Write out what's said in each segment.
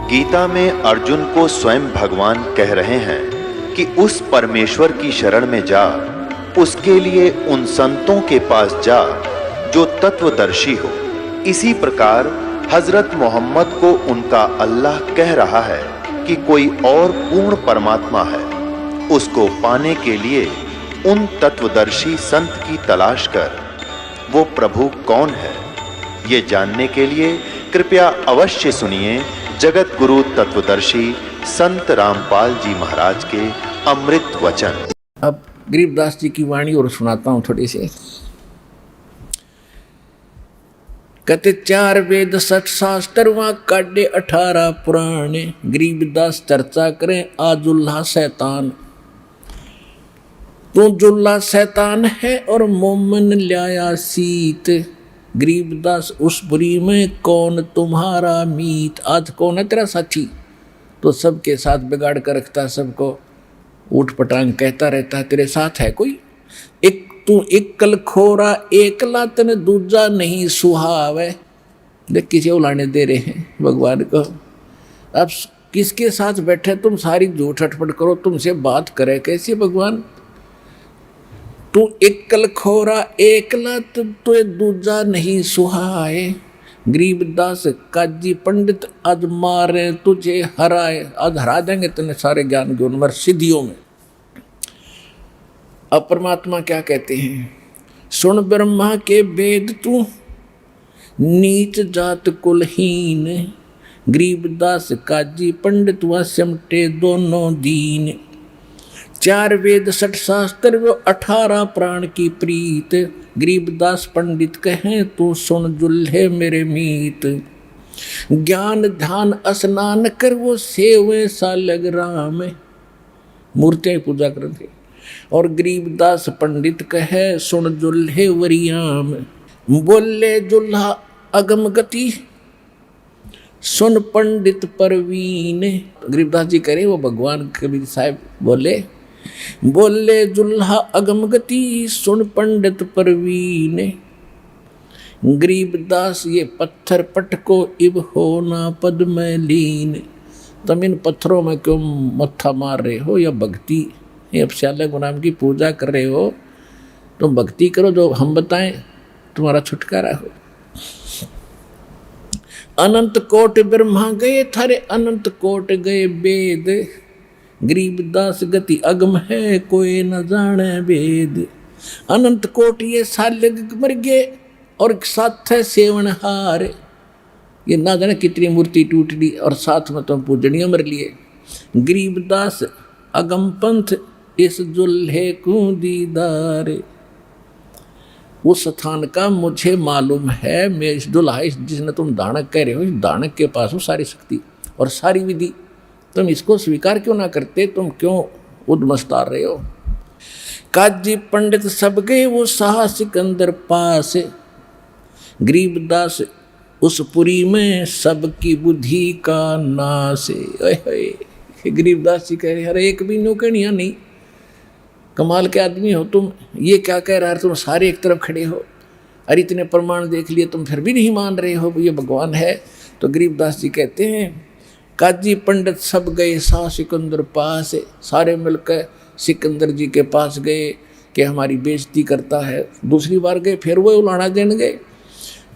गीता में अर्जुन को स्वयं भगवान कह रहे हैं कि उस परमेश्वर की शरण में जा, उसके लिए उन संतों के पास जा जो तत्वदर्शी हो। इसी प्रकार हजरत मोहम्मद को उनका अल्लाह कह रहा है कि कोई और पूर्ण परमात्मा है, उसको पाने के लिए उन तत्वदर्शी संत की तलाश कर। वो प्रभु कौन है, ये जानने के लिए कृपया अवश्य सुनिए जगत गुरु तत्वदर्शी संत रामपाल जी महाराज के अमृत वचन। अब गरीबदास जी की वाणी और सुनाता हूं थोड़ी सी। कहते 4 वेद 60 शास्त्र वहां काढ़े 18 पुराणे। गरीबदास चर्चा करें आजुल्ला शैतान। तू जुल्ला शैतान है और मोमन ल्याया सीत। गरीबदास उस बुरी में कौन तुम्हारा मीत। आज कौन है तेरा साथी? तो सबके साथ बिगाड़ कर रखता है, सबको ऊट पटांग कहता रहता है तेरे साथ है कोई। एक तू एकल खोरा एकला तने दूजा नहीं सुहावे। देख किसी उलाने दे रहे हैं भगवान को। अब किसके साथ बैठे तुम, सारी झूठ अटपट करो, तुमसे बात करे कैसे भगवान। तू एकल खोरा एकला तुझे दूजा नहीं सुहाए। गरीबदास काजी पंडित आज मारे तुझे हराए। आज हरा देंगे तेने सारे ज्ञान के उन्मर सिद्धियों में। अब परमात्मा क्या कहते हैं, सुन ब्रह्मा के वेद तू नीच जात कुलहीन। गरीबदास काजी पंडित व सिमटे दोनों दीन। 4 वेद 60 शास्त्र वो 18 प्राण की प्रीत। गरीबदास पंडित कहें तू सुन जुल्हे मेरे मीत। ज्ञान ध्यान स्नान कर वो सेवे सालग राम। मूर्तियां पूजा करते। और गरीबदास पंडित कहे सुन जुल्हे वरियाम। बोले जुल्हा अगम गति सुन पंडित परवीन। गरीबदास जी कह रहे वो भगवान कबीर साहब बोले जुल्हा अगम गति सुन पंडित परवीन। गरीबदास ये पत्थर पटको इब होना पद में लीन। तुम इन पत्थरों में क्यों मत्था मार रहे हो, या भक्ति अब श्याला गुनाम की पूजा कर रहे हो। तुम भक्ति करो जो हम बताएं, तुम्हारा छुटकारा हो। अनंत कोट ब्रह्मा गए थारे अनंत कोट गए वेद। गरीबदास गति अगम है कोई न जाने वेद। अनंत कोट ये सालग मर गए और साथ है सेवनहार। ये ना जाने कितनी मूर्ति टूट ली और साथ में तुम पूजनियों मर लिए। गरीबदास अगम पंथ इस जुल्हे को दीदार। उस स्थान का मुझे मालूम है। मैं इस दुल्हा जिसने तुम दानक कह रहे हो, इस दानक के पास हो सारी शक्ति और सारी विधि। तुम इसको स्वीकार क्यों ना करते, तुम क्यों उद्मस्तार रहे हो। काजी पंडित सब गए वो शाह सिकंदर पास। गरीबदास उस पुरी में सबकी बुद्धि का नाश। गरीबदास जी कह रहे अरे एक भी नौकरियाँ नहीं। कमाल के आदमी हो तुम, ये क्या कह रहा है, तुम सारे एक तरफ खड़े हो। अरे इतने प्रमाण देख लिए तुम फिर भी नहीं मान रहे हो ये भगवान है। तो गरीबदास जी कहते हैं काजी पंडित सब गए शाह सिकंदर पास। सारे मिलकर सिकंदर जी के पास गए कि हमारी बेइज्जती करता है। दूसरी बार गए फिर वो उलाना देने गए।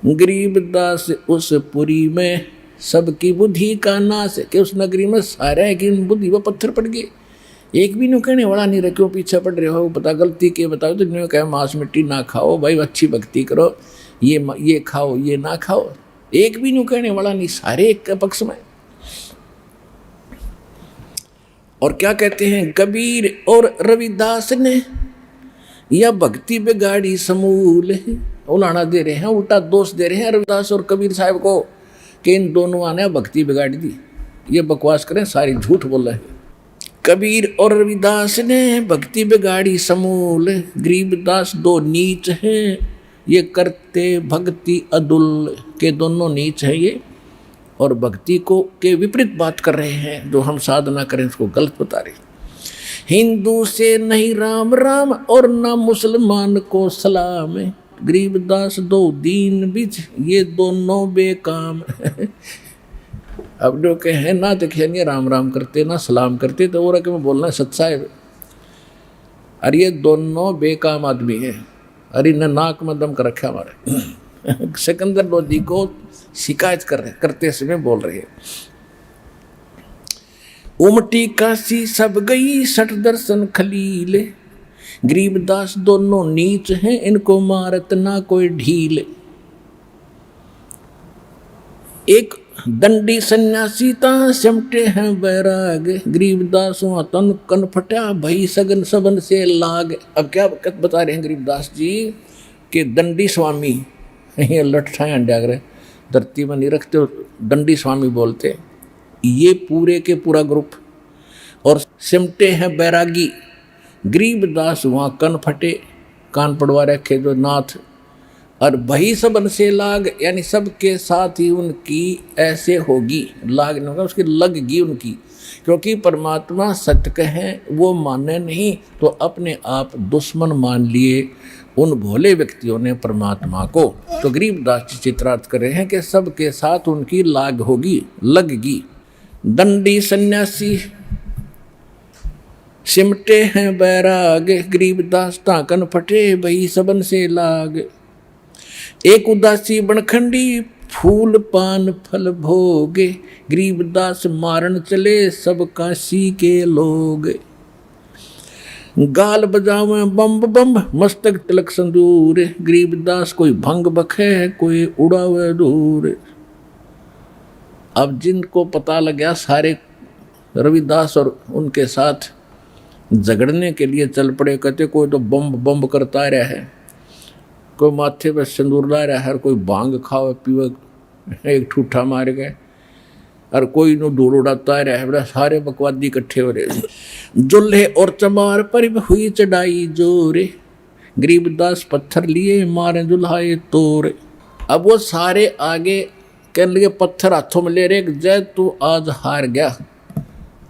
गरीबदास उस पुरी में सबकी बुद्धि का नाश है कि उस नगरी में सारे की बुद्धि वो पत्थर पड़ गए। एक भी नु कहने वाला नहीं रहे, क्यों पीछे पड़ रहे हो, बता गलती के बताओ। तो न्यू कहे मांस मिट्टी ना खाओ भाई, अच्छी भक्ति करो, ये खाओ ये ना खाओ। एक भी नु कहने वाला नहीं, सारे एक के पक्ष में। और क्या कहते हैं कबीर और रविदास ने यह भक्ति बिगाड़ी समूल। उलाना दे रहे हैं, उल्टा दोष दे रहे हैं रविदास और कबीर साहब को कि इन दोनों ने भक्ति बिगाड़ी दी। ये बकवास करें, सारी झूठ बोल रहे हैं। कबीर और रविदास ने भक्ति बिगाड़ी समूल। गरीबदास दो नीच हैं, ये करते भक्ति अदुल के दोनों नीच हैं ये, और भक्ति को के विपरीत बात कर रहे हैं। जो हम साधना करें उसको गलत बता रहे। हिंदू से नहीं राम राम और ना मुसलमान को सलाम। गरीबदास दो दीन बीच ये दोनों बेकाम। अब जो कहे ना देखिए राम राम करते ना सलाम करते, तो वो रखे में बोलना सच साहेब। अरे ये दोनों बेकाम आदमी है। अरे न नाक में दम कर रखा हमारे सिकंदर लोधी को शिकायत करते समय बोल रहे, उमटी काशी सब गई सठ दर्शन खलीले, गरीबदास दोनों नीच हैं इनको मारत ना कोई ढील। एक दंडी सन्यासी ता सिमटे हैं बैराग, गरीबदास तन कन फटा भई सगन सबन से लाग। अब क्या बता रहे हैं गरीबदास जी कि दंडी स्वामी ये लठाएं अंडागर धरती में नहीं रखते, दंडी स्वामी बोलते ये पूरे के पूरा ग्रुप, और सिमटे हैं बैरागी, गरीबदास वहाँ कन फटे कान पड़वा रखे जो नाथ, और भई सबन से लाग यानी सबके साथ ही उनकी ऐसे होगी, लाग नहीं होगा उसकी लगगी उनकी, क्योंकि परमात्मा सत्य है वो माने नहीं तो अपने आप दुश्मन मान लिए उन भोले व्यक्तियों ने परमात्मा को। तो गरीबदास जी चित्रार्थ कर रहे हैं कि सबके साथ उनकी लाग होगी, लगगी। दंडी सन्यासी सिमटे हैं बैराग, गरीबदास ताकन फटे भई सबन से लाग। एक उदासी बनखंडी फूल पान फल भोगे, गरीबदास मारन चले सब काशी के लोग। गाल बजावे बम्ब बम्ब मस्तक तिलक संदूर, गरीबदास कोई भंग बखे कोई उड़ावे दूर। अब जिनको पता लग गया सारे रविदास और उनके साथ झगड़ने के लिए चल पड़े, कहते कोई तो बम्ब बम्ब करता रहा है, कोई माथे पर सिंदूर ला रहा है, कोई भांग खावे पीवे एक ठूठा मार गए, और कोई नो धूल उड़ाता रहा है, बड़ा सारे बकवादी इकट्ठे हो रहे। जुल्हे और चमार पर हुई चढ़ाई जोरे, गरीबदास पत्थर लिए मारे जुल्हाए तोरे। अब वो सारे आगे कहने लगे पत्थर हाथों में ले रहे, जय तू आज हार गया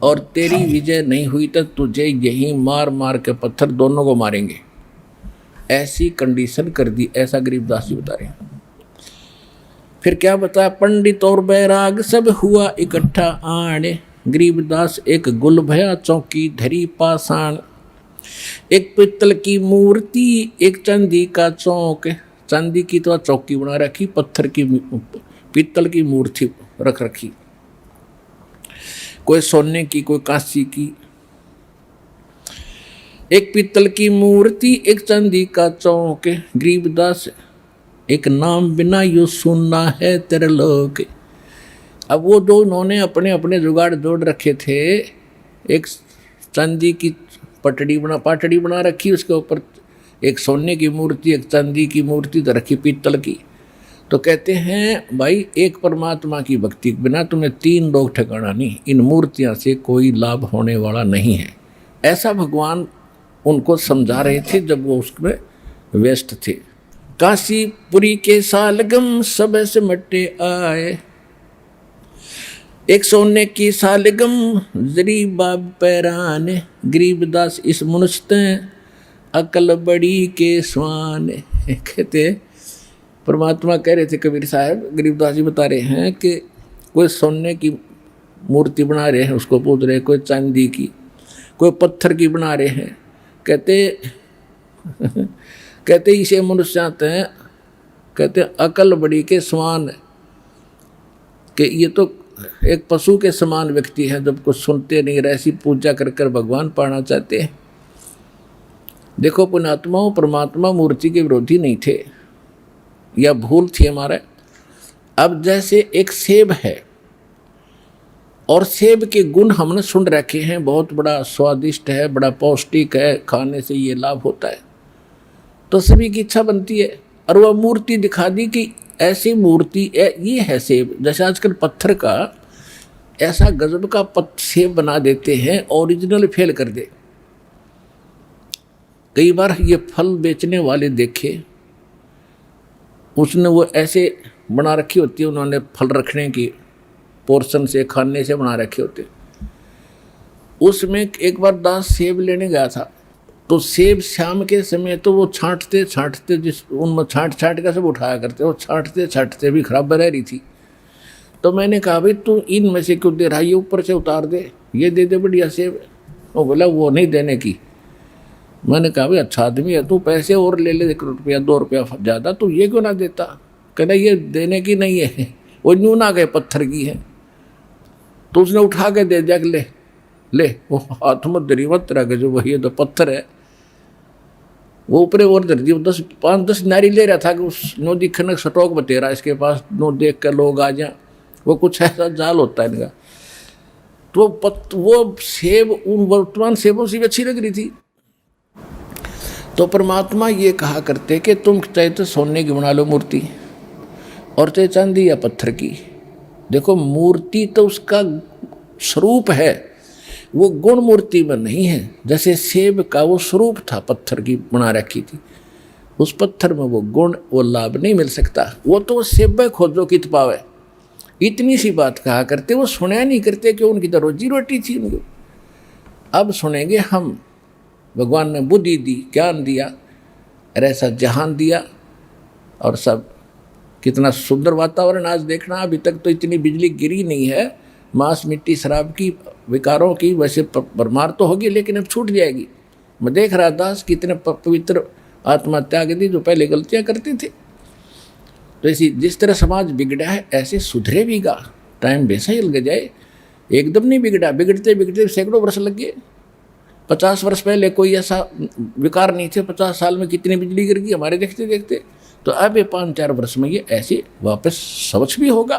और तेरी विजय नहीं हुई तो तुझे यही मार मार के पत्थर दोनों को मारेंगे, ऐसी कंडीशन कर दी। ऐसा गरीबदास जी बता रहे हैं। फिर क्या बता, पंडित और बैराग सब हुआ इकट्ठा आने, गरीबदास एक गुल भया चौकी धरी पाषाण। एक पित्तल की मूर्ति एक चांदी का चौक, चांदी की तो चौकी बना रखी, पत्थर की पित्तल की मूर्ति रख रखी, कोई सोने की कोई कांसी की। एक पित्तल की मूर्ति एक चांदी का चौक, गरीबदास एक नाम बिना यू सुनना है तेरे लोग। अब वो दो उन्होंने अपने अपने जुगाड़ जोड़ रखे थे, एक चांदी की पाटड़ी बना रखी, उसके ऊपर एक सोने की मूर्ति एक चांदी की मूर्ति तो रखी पित्तल की। तो कहते हैं भाई एक परमात्मा की भक्ति के बिना तुम्हें तीन लोग ठिकाना नहीं, इन मूर्तियां से कोई लाभ होने वाला नहीं है। ऐसा भगवान उनको समझा रहे थे जब वो उसमें व्यस्त थे। काशीपुरी के सालगम सब से मट्टे आए, एक सोने की सालगम जरी बाब पैरान, गरीबदास इस मनुष्य अकल बड़ी के स्वान। कहते परमात्मा कह रहे थे कबीर साहब, गरीबदास जी बता रहे हैं कि कोई सोने की मूर्ति बना रहे हैं उसको पूज रहे, कोई चांदी की, कोई पत्थर की बना रहे हैं। कहते इसे मनुष्य आते हैं, कहते अकल बड़ी के समान, कि ये तो एक पशु के समान व्यक्ति है, जब कुछ सुनते नहीं रहे, ऐसी पूजा कर कर भगवान पाना चाहते हैं। देखो पुण्यात्माओं, परमात्मा मूर्ति के विरोधी नहीं थे, या भूल थी हमारे। अब जैसे एक सेब है और सेब के गुण हमने सुन रखे हैं, बहुत बड़ा स्वादिष्ट है, बड़ा पौष्टिक है, खाने से ये लाभ होता है, तो सभी की इच्छा बनती है। और वह मूर्ति दिखा दी कि ऐसी मूर्ति ये है सेब। जैसे आजकल पत्थर का ऐसा गजब का सेब बना देते हैं, ओरिजिनल फेल कर दे। कई बार ये फल बेचने वाले देखे, उसने वो ऐसे बना रखी होती है, उन्होंने फल रखने की पोर्शन से खाने से बना रखे होते। उसमें एक बार दास सेब लेने गया था, तो सेब शाम के समय तो वो छांटते जिस उनमें छांट के सब उठाया करते, वो छांटते भी खराब रह रही थी। तो मैंने कहा भाई तू इनमें से क्यों दे रहा है, ये ऊपर से उतार दे, ये दे दे बढ़िया सेब। वो बोला वो नहीं देने की। मैंने कहा भाई अच्छा आदमी है तू, पैसे और ले ले 1 रुपया 2 रुपया ज़्यादा, तू ये क्यों ना देता। कहना ये देने की नहीं है, वो यूं ना गए पत्थर की है। तो उसने उठा के दे दिया, ले ले, वो हाथ मत दरी मत तरह के, जो वही तो पत्थर है वो ऊपरे और धर दी। 5-10 नारी ले रहा था कि उस नो दिखने स्टॉक बते रहा इसके पास, नो देख कर लोग आ जाए, वो कुछ ऐसा जाल होता है इनका। तो वो सेब उन वर्तमान सेबों से भी अच्छी लग रही थी। तो परमात्मा ये कहा करते कि तुम चाहे तो सोने की बना लो मूर्ति, और चाहे चांदी या पत्थर की। देखो मूर्ति तो उसका स्वरूप है, वो गुण मूर्ति में नहीं है। जैसे सेब का वो स्वरूप था, पत्थर की बना रखी थी, उस पत्थर में वो गुण वो लाभ नहीं मिल सकता। वो तो सेब खोजो कित पावे, इतनी सी बात कहा करते, वो सुना नहीं करते कि उनकी तो रोजी रोटी थी उनको। अब सुनेंगे हम, भगवान ने बुद्धि दी, ज्ञान दिया, और ऐसा जहान दिया, और सब कितना सुंदर वातावरण आज देखना। अभी तक तो इतनी बिजली गिरी नहीं है, मांस मिट्टी शराब की विकारों की वैसे भरमार तो होगी, लेकिन अब छूट जाएगी। मैं देख रहा दास कितने पवित्र आत्महत्या दी जो पहले गलतियां करते थे। तो ऐसी जिस तरह समाज बिगड़ा है ऐसे सुधरे भी गा, टाइम वैसा ही लग जाए, एकदम नहीं बिगड़ा, बिगड़ते बिगड़ते सैकड़ों वर्ष लग गए। 50 वर्ष पहले कोई ऐसा विकार नहीं थे, 50 साल में कितनी बिजली गिर गई हमारे देखते देखते। तो अब ये 5-4 वर्ष में ये ऐसे वापस स्वच्छ भी होगा,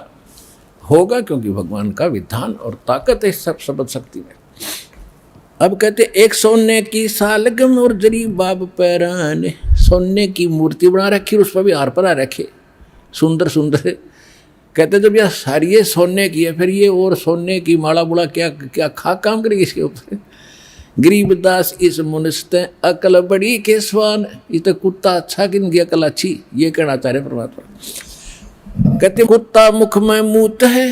क्योंकि भगवान का विधान और ताकत है सब शब्द शक्ति में। अब कहते एक सोने की सालगम और जरी बाब पैरान, सोने की मूर्ति बना रखी, उस पर भी हार परा रखे सुंदर सुंदर। कहते जब यह सारी सोने की है, फिर ये और सोने की माला बुला क्या क्या खा काम करेगी इसके ऊपर। गरीबदास इस मुनिस्त अकल बड़ी के स्वान, ये तो कुत्ता अच्छा कि इनकी अकल अच्छी, ये कहना चाह रहे परमात्मा। कहते कुत्ता मुख में मूत है,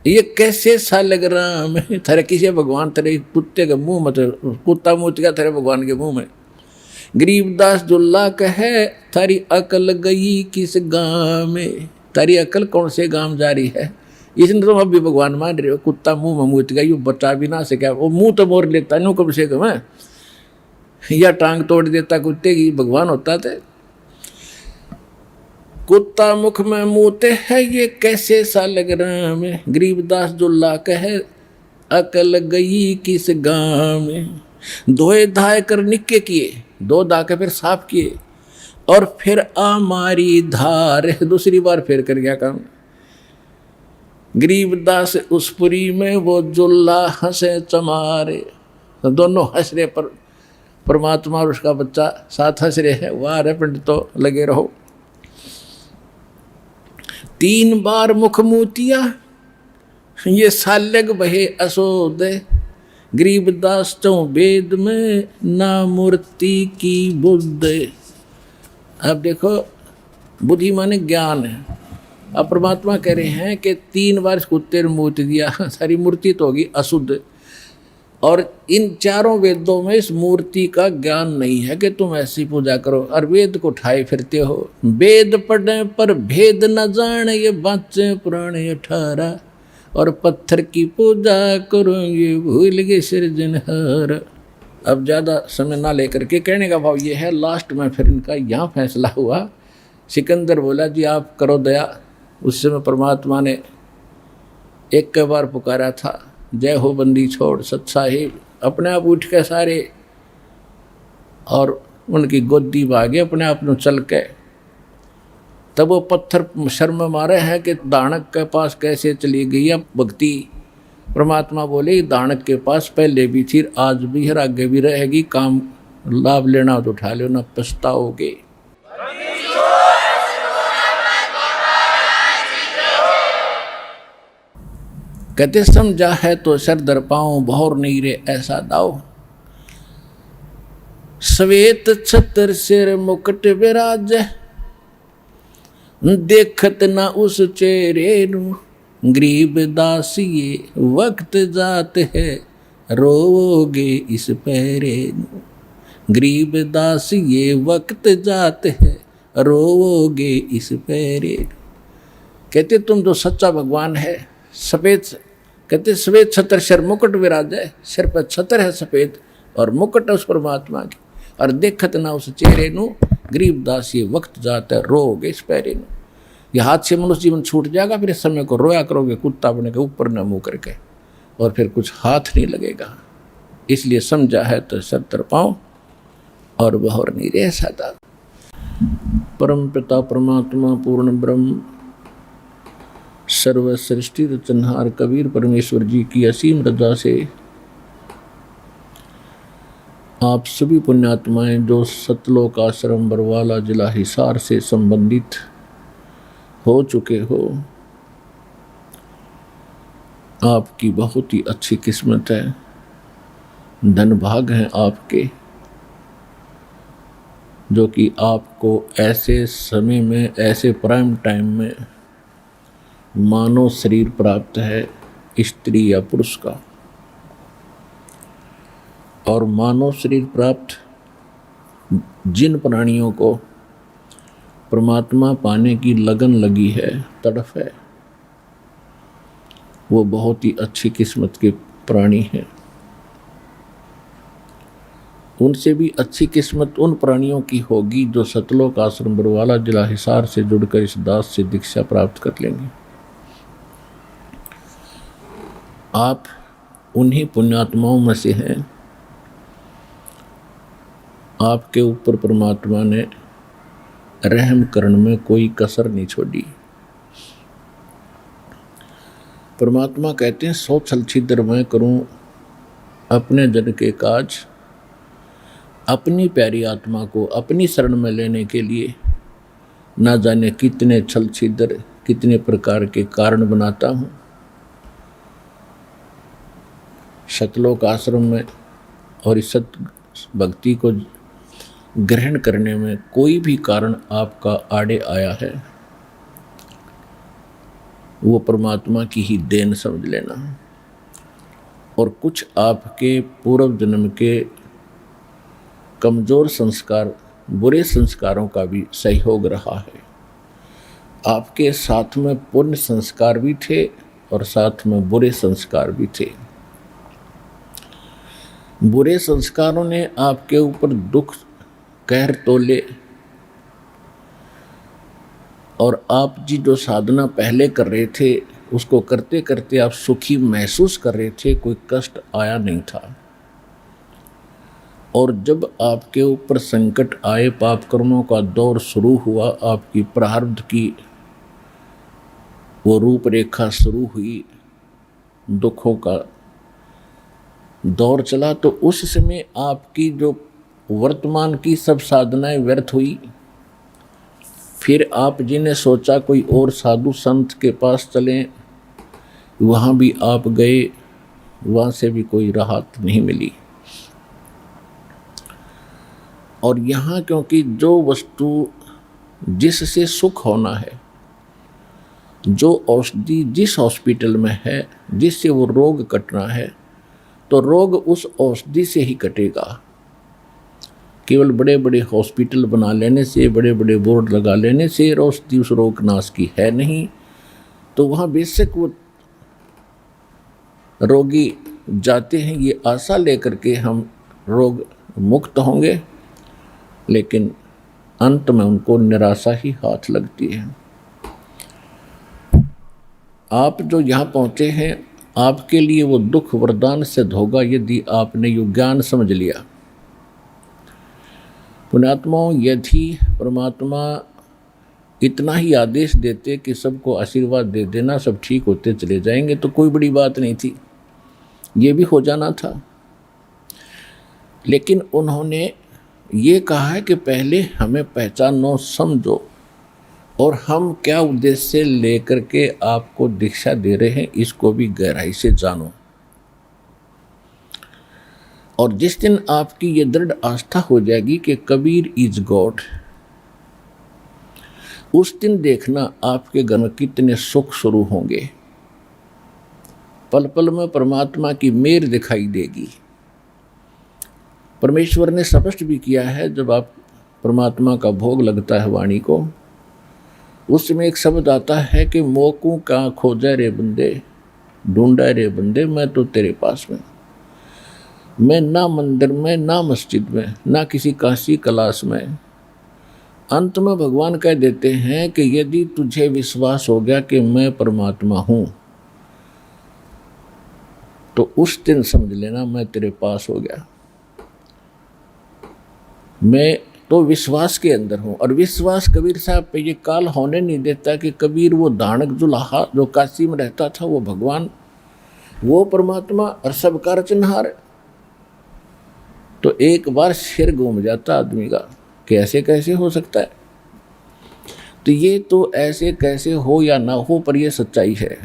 ये कैसे सा लग राम है। थारे किसी भगवान तेरे कुत्ते के मुंह में, कुत्ता मूत गया तेरे भगवान के मुंह में। गरीबदास जुल्ला कहे थारी अकल गई किस गाँव में, तारी अकल कौन से गांव जा रही है। इसने तुम अभी भगवान मान रहे हो, कुत्ता मुंह में मूत गया, यू बचा भी ना सके, वो मुंह तो मोर लेता नो कम से कम है, या टांग तोड़ देता कुत्ते की, भगवान होता था। कुत्ता मुख में मूते है, ये कैसे सा लग रहा में। गरीबदास जुल्ला कहे अकल गई किस गाँव में। धोए धाय कर निक्के किए, 2 दाके फिर साफ किए, और फिर आमारी धार, दूसरी बार फिर कर गया काम। गरीबदास उस पुरी में वो जुल्ला हंसे चमारे, तो दोनों हंस रहे, पर परमात्मा और उसका बच्चा साथ हंस रहे हैं। वाह रे पंडित तो लगे रहो। 3 बार मुख मूतिया, ये सालग बहे असोद। गरीबदास चौ वेद में ना मूर्ति की बुद्ध। अब देखो बुद्धि माने ज्ञान है। अब परमात्मा कह रहे हैं कि 3 बार कुत्ते ने मूर्ति दिया, सारी मूर्ति तो होगी अशुद्ध। और इन 4 वेदों में इस मूर्ति का ज्ञान नहीं है कि तुम ऐसी पूजा करो, और वेद को उठाए फिरते हो। वेद पढ़े पर भेद न जाने, ये बाचे पुराने 18, और पत्थर की पूजा करोगे भूल गए सृजनहार। अब ज़्यादा समय ना लेकर के कहने का भाव ये है, लास्ट में फिर इनका यहाँ फैसला हुआ। सिकंदर बोला जी आप करो दया। उस समय परमात्मा ने एक बार पुकारा था, जय हो बंदी छोड़ सत साहिब। अपने आप उठ के सारे और उनकी गोदी भागे अपने आप में चल के। तब वो पत्थर शर्म मारे हैं कि दानक के पास कैसे चली गई अब भक्ति। परमात्मा बोले दानक के पास पहले भी थी, आज भी है, आगे भी रहेगी, काम लाभ लेना तो उठा लो, ना पछताओगे। कहते समझा है तो सर दर पाऊं, बहुर नहीं रे ऐसा दाओ। श्वेत छत्र सिर मुकुट विराज, देखत ना उस चेहरे नू। गरीबदास ये वक्त जात है, रोगे इस पैरे नू। गरीबदास ये वक्त जात है, रोगे इस पैरे नू। कहते तुम जो सच्चा भगवान है, सफेद, कहते सफेद छत्र सिर मुकुट विराज है, सिर पर छत्र है सफेद और मुकुट उस परमात्मा की, और देखत ना उस चेहरे नु गरीबदास ये वक्त जाता है रोगे इस पैरे नु। ये हाथ से मनुष्य जीवन छूट जाएगा, फिर इस समय को रोया करोगे कुत्ता बने के ऊपर न मुँह करके, और फिर कुछ हाथ नहीं लगेगा। इसलिए समझा है तो सत्तर पाँव और बहोर नहीं रह सकता। परम पिता परमात्मा पूर्ण ब्रह्म सर्व सृष्टि रचनहार कबीर परमेश्वर जी की असीम रजा से आप सभी पुण्यात्माएं जो सतलोक आश्रम बरवाला जिला हिसार से संबंधित हो चुके हो, आपकी बहुत ही अच्छी किस्मत है, धन भाग हैं आपके, जो कि आपको ऐसे समय में, ऐसे प्राइम टाइम में मानव शरीर प्राप्त है, स्त्री या पुरुष का। और मानव शरीर प्राप्त जिन प्राणियों को परमात्मा पाने की लगन लगी है, तड़फ है, वो बहुत ही अच्छी किस्मत के प्राणी हैं। उनसे भी अच्छी किस्मत उन प्राणियों की होगी जो सतलोक आश्रम बरवाला जिला हिसार से जुड़कर इस दास से दीक्षा प्राप्त कर लेंगे। आप उन्हीं पुण्यात्माओं में से हैं। आपके ऊपर परमात्मा ने रहम करने में कोई कसर नहीं छोड़ी। परमात्मा कहते हैं 100 छल छिद्र मैं करूं अपने जन के काज, अपनी प्यारी आत्मा को अपनी शरण में लेने के लिए ना जाने कितने छल छिद्र, कितने प्रकार के कारण बनाता हूँ। सतलोक आश्रम में और इस सत भक्ति को ग्रहण करने में कोई भी कारण आपका आड़े आया है, वो परमात्मा की ही देन समझ लेना। और कुछ आपके पूर्व जन्म के कमज़ोर संस्कार, बुरे संस्कारों का भी सहयोग रहा है। आपके साथ में पुण्य संस्कार भी थे और साथ में बुरे संस्कार भी थे। बुरे संस्कारों ने आपके ऊपर दुख कहर तोले, और आप जी जो साधना पहले कर रहे थे उसको करते करते आप सुखी महसूस कर रहे थे, कोई कष्ट आया नहीं था। और जब आपके ऊपर संकट आए, पाप कर्मों का दौर शुरू हुआ, आपकी प्रारब्ध की वो रूपरेखा शुरू हुई, दुखों का दौर चला, तो उस समय आपकी जो वर्तमान की सब साधनाएं व्यर्थ हुई। फिर आप जी ने सोचा कोई और साधु संत के पास चलें, वहाँ भी आप गए, वहाँ से भी कोई राहत नहीं मिली। और यहाँ क्योंकि जो वस्तु जिससे सुख होना है, जो औषधि जिस हॉस्पिटल में है, जिससे वो रोग कटना है, तो रोग उस औषधि से ही कटेगा। केवल बड़े बड़े हॉस्पिटल बना लेने से, बड़े बड़े बोर्ड लगा लेने से औषधि उस रोग नाश की है नहीं। तो वहाँ बेशक वो रोगी जाते हैं ये आशा लेकर के हम रोग मुक्त होंगे, लेकिन अंत में उनको निराशा ही हाथ लगती है। आप जो यहाँ पहुँचे हैं, आपके लिए वो दुख वरदान सिद्ध होगा यदि आपने यो ज्ञान समझ लिया। पुण्यात्माओं, यदि परमात्मा इतना ही आदेश देते कि सबको आशीर्वाद दे देना, सब ठीक होते चले जाएंगे, तो कोई बड़ी बात नहीं थी, ये भी हो जाना था। लेकिन उन्होंने ये कहा है कि पहले हमें पहचानो, समझो, और हम क्या उद्देश्य से लेकर के आपको दीक्षा दे रहे हैं इसको भी गहराई से जानो। और जिस दिन आपकी ये दृढ़ आस्था हो जाएगी कि कबीर इज गॉड, उस दिन देखना आपके घर में कितने सुख शुरू होंगे। पल पल में परमात्मा की मेहर दिखाई देगी। परमेश्वर ने स्पष्ट भी किया है, जब आप परमात्मा का भोग लगता है वाणी को, उसमें एक शब्द आता है कि मोकू का खोजा रे बंदे, ढूंढा रे बंदे, मैं तो तेरे पास में। मैं ना मंदिर में, ना मस्जिद में, ना किसी काशी कलाश में। अंत में भगवान कह देते हैं कि यदि तुझे विश्वास हो गया कि मैं परमात्मा हूं, तो उस दिन समझ लेना मैं तेरे पास हो गया। मैं तो विश्वास के अंदर हूं। और विश्वास कबीर साहब पे ये काल होने नहीं देता कि कबीर वो दानक जुलाहा जो काशी में रहता था वो भगवान, वो परमात्मा और सबका रचनहार। तो एक बार सिर घूम जाता आदमी का कि ऐसे कैसे हो सकता है। तो ये तो ऐसे कैसे हो या ना हो, पर ये सच्चाई है।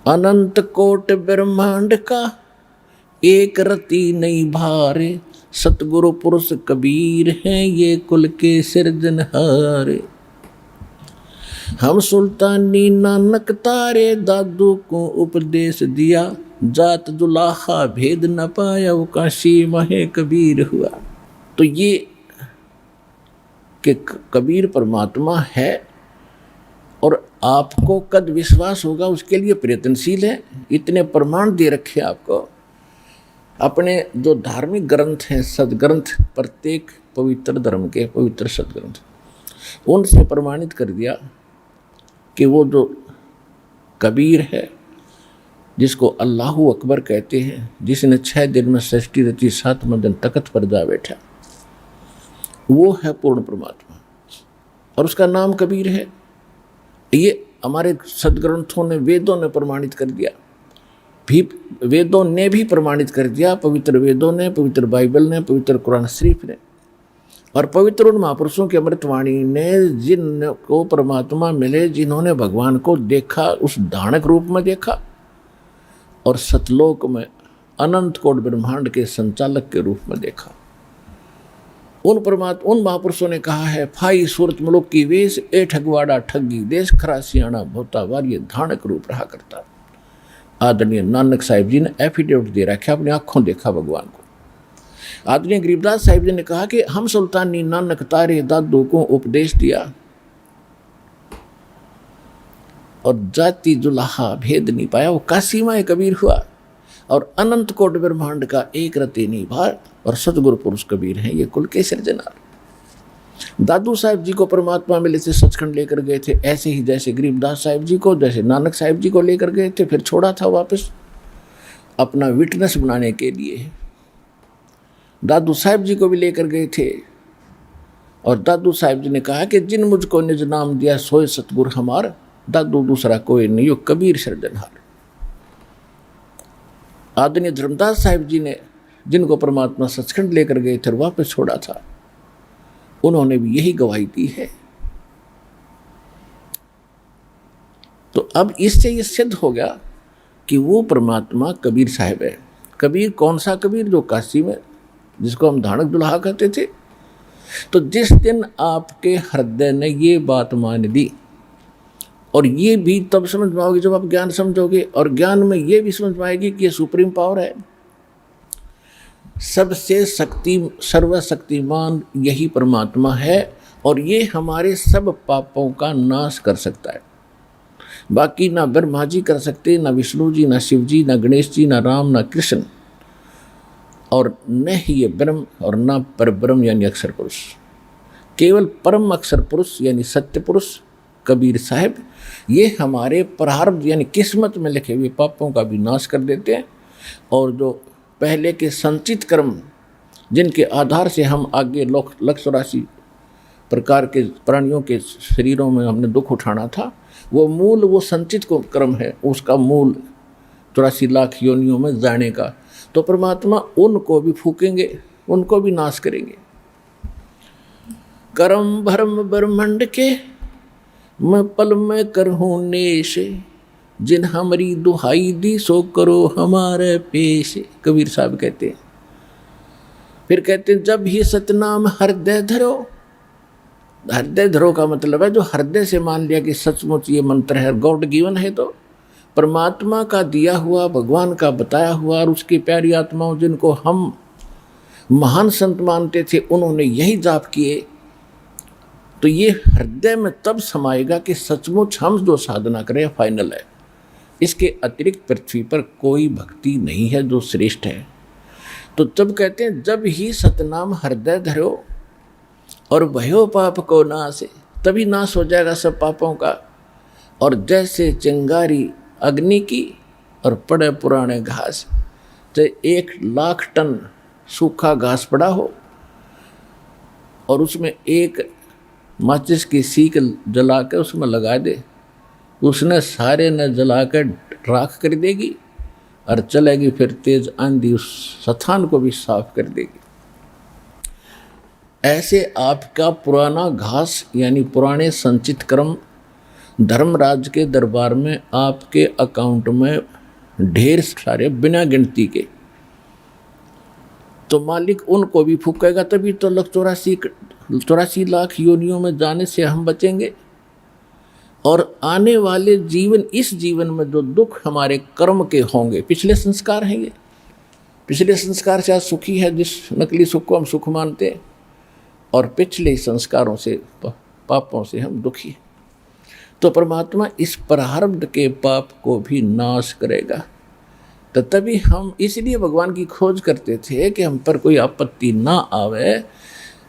अनंत कोट ब्रह्मांड का एक रति नहीं भारे, सतगुरु पुरुष कबीर हैं ये कुल के सिरजनहार। हम सुल्तानी नानक तारे, दादू को उपदेश दिया, जात दुलाहा भेद न पाया, वो काशी महे कबीर हुआ। तो ये कि कबीर परमात्मा है और आपको कद विश्वास होगा उसके लिए प्रयत्नशील है। इतने प्रमाण दे रखे आपको। अपने जो धार्मिक ग्रंथ हैं, सदग्रंथ, प्रत्येक पवित्र धर्म के पवित्र सदग्रंथ, उनसे प्रमाणित कर दिया कि वो जो कबीर है, जिसको अल्लाहु अकबर कहते हैं, जिसने 6 दिन में सृष्टि रची, 7वें दिन तख्त पर जा बैठा, वो है पूर्ण परमात्मा और उसका नाम कबीर है। ये हमारे सदग्रंथों ने, वेदों ने प्रमाणित कर दिया, भी वेदों ने भी प्रमाणित कर दिया, पवित्र वेदों ने, पवित्र बाइबल ने, पवित्र कुरान शरीफ ने और पवित्र उन महापुरुषों की अमृतवाणी ने, जिनको परमात्मा मिले, जिन्होंने भगवान को देखा, उस दानक रूप में देखा और सतलोक में अनंत कोट ब्रह्मांड के संचालक के रूप में देखा। उन महापुरुषों ने कहा है, फाई सूरत मुलुक की वेश, ए ठगवाड़ा ठगी देश, खरा सियाणा भोता वार, ये धानक रूप रहा करता। आदरणीय नानक साहिब जी ने एफिडेविट दे रखा, अपनी आंखों देखा भगवान को। आदरणीय गरीबदास साहिब जी ने कहा कि हम सुल्तानी नानक तारे, दादू को उपदेश दिया और जाति जुलाहा भेद नहीं पाया, वो काशी माए कबीर हुआ। और अनंत कोट ब्रह्मांड का एक रति नहीं भार, और सतगुरु पुरुष कबीर हैं ये कुल के सिरजनहार। दादू साहिब जी को परमात्मा मिले थे, सचखंड लेकर गए थे, ऐसे ही जैसे गरीबदास साहिब जी को, जैसे नानक साहिब जी को लेकर गए थे, फिर छोड़ा था वापस अपना विटनेस बनाने के लिए। दादू साहिब जी को भी लेकर गए थे और दादू साहिब जी ने कहा कि जिन मुझको निज नाम दिया, सोए सतगुर हमार, दादू दूसरा कोई नहीं, यो कबीर सिरजनहार। आदरणीय धर्मदास साहिब जी ने, जिनको परमात्मा सचखंड लेकर गए थे और वापस छोड़ा था, उन्होंने भी यही गवाही दी है। तो अब इससे ये सिद्ध हो गया कि वो परमात्मा कबीर साहिब है। कबीर कौन सा कबीर? जो काशी में, जिसको हम धानक दुल्हा कहते थे। तो जिस दिन आपके हृदय ने ये बात मान ली, और ये भी तब समझ पाओगे जब आप ज्ञान समझोगे, और ज्ञान में ये भी समझ पाएगी कि ये सुप्रीम पावर है, सबसे सर्वशक्तिमान यही परमात्मा है, और ये हमारे सब पापों का नाश कर सकता है। बाकी ना ब्रह्मा जी कर सकते, ना विष्णु जी, ना शिव जी, ना गणेश जी, ना राम, ना कृष्ण, और न ही ये ब्रह्म और ना परब्रह्म यानी अक्षर पुरुष। केवल परम अक्षर पुरुष यानी सत्य पुरुष कबीर साहिब, ये हमारे प्रारब्ध यानी किस्मत में लिखे हुए पापों का भी नाश कर देते हैं। और जो पहले के संचित कर्म, जिनके आधार से हम आगे 184 प्रकार के प्राणियों के शरीरों में हमने दुख उठाना था, वो मूल, वो संचित को कर्म है, उसका मूल 84 लाख योनियों में जाने का। तो परमात्मा उनको भी फूकेंगे, उनको भी नाश करेंगे। कर्म भरम ब्रह्मंड के, मैं पल में करहूँ नेश, जिन हमारी दुहाई दी सो करो हमारे पेश, कबीर साहब कहते हैं। फिर कहते हैं, जब ही सतनाम हृदय धरो। हृदय धरो का मतलब है जो हृदय से मान लिया कि सचमुच ये मंत्र है, गॉड गिवन है, तो परमात्मा का दिया हुआ, भगवान का बताया हुआ, और उसकी प्यारी आत्माओं जिनको हम महान संत मानते थे, उन्होंने यही जाप किए तो ये हृदय में तब समाएगा कि सचमुच हम जो साधना करें फाइनल है। इसके अतिरिक्त पृथ्वी पर कोई भक्ति नहीं है जो श्रेष्ठ है। तो जब कहते हैं जब ही सतनाम हृदय धरो और भयो पाप को नासे, तभी नाश हो जाएगा सब पापों का। और जैसे चिंगारी अग्नि की और पड़े पुराने घास, तो 1,00,000 टन सूखा घास पड़ा हो और उसमें एक माचिस की सीख जला के उसमें लगा दे, उसने सारे न जला कर राख कर देगी और चलेगी फिर तेज आंधी उस स्थान को भी साफ कर देगी। ऐसे आपका पुराना घास यानी पुराने संचित कर्म धर्मराज के दरबार में आपके अकाउंट में ढेर सारे बिना गिनती के, तो मालिक उनको भी फूकेगा। तभी तो 84 लाख योनियों में जाने से हम बचेंगे। और आने वाले जीवन, इस जीवन में जो दुख हमारे कर्म के होंगे, पिछले संस्कार हैं ये, पिछले संस्कार से आज सुखी है जिस नकली सुख को हम सुख मानते हैं, और पिछले संस्कारों से पापों से हम दुखी हैं। तो परमात्मा इस प्रारब्ध के पाप को भी नाश करेगा। तो तभी हम इसलिए भगवान की खोज करते थे कि हम पर कोई आपत्ति ना आवे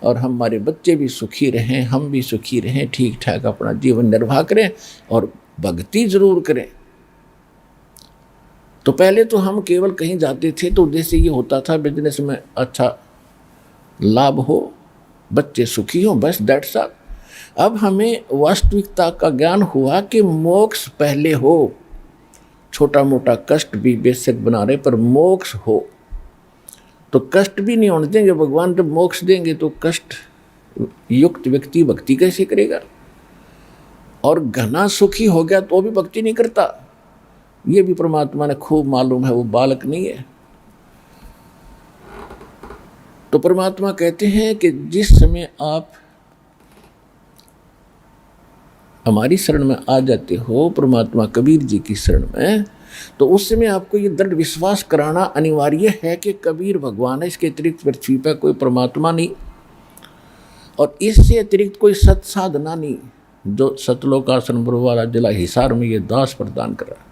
और हमारे बच्चे भी सुखी रहें, हम भी सुखी रहें, ठीक ठाक अपना जीवन निर्वाह करें और भक्ति जरूर करें। तो पहले तो हम केवल कहीं जाते थे तो उद्देश्य ये होता था बिजनेस में अच्छा लाभ हो, बच्चे सुखी हों, बस दैट्स ऑल। अब हमें वास्तविकता का ज्ञान हुआ कि मोक्ष पहले हो, छोटा मोटा कष्ट भी बेशक बना रहे पर मोक्ष हो। तो कष्ट भी नहीं होने देंगे भगवान। जब मोक्ष देंगे तो कष्ट युक्त व्यक्ति भक्ति कैसे करेगा? और घना सुखी हो गया तो भी भक्ति नहीं करता। ये भी परमात्मा ने खूब मालूम है, वो बालक नहीं है। तो परमात्मा कहते हैं कि जिस समय आप हमारी शरण में आ जाते हो, परमात्मा कबीर जी की शरण में, तो उस समय आपको ये दृढ़ विश्वास कराना अनिवार्य है कि कबीर भगवान है, इसके अतिरिक्त पृथ्वी पर कोई परमात्मा नहीं और इससे अतिरिक्त कोई सत साधना नहीं जो सतलोकासन वाला जिला हिसार में ये दास प्रदान कर रहा है।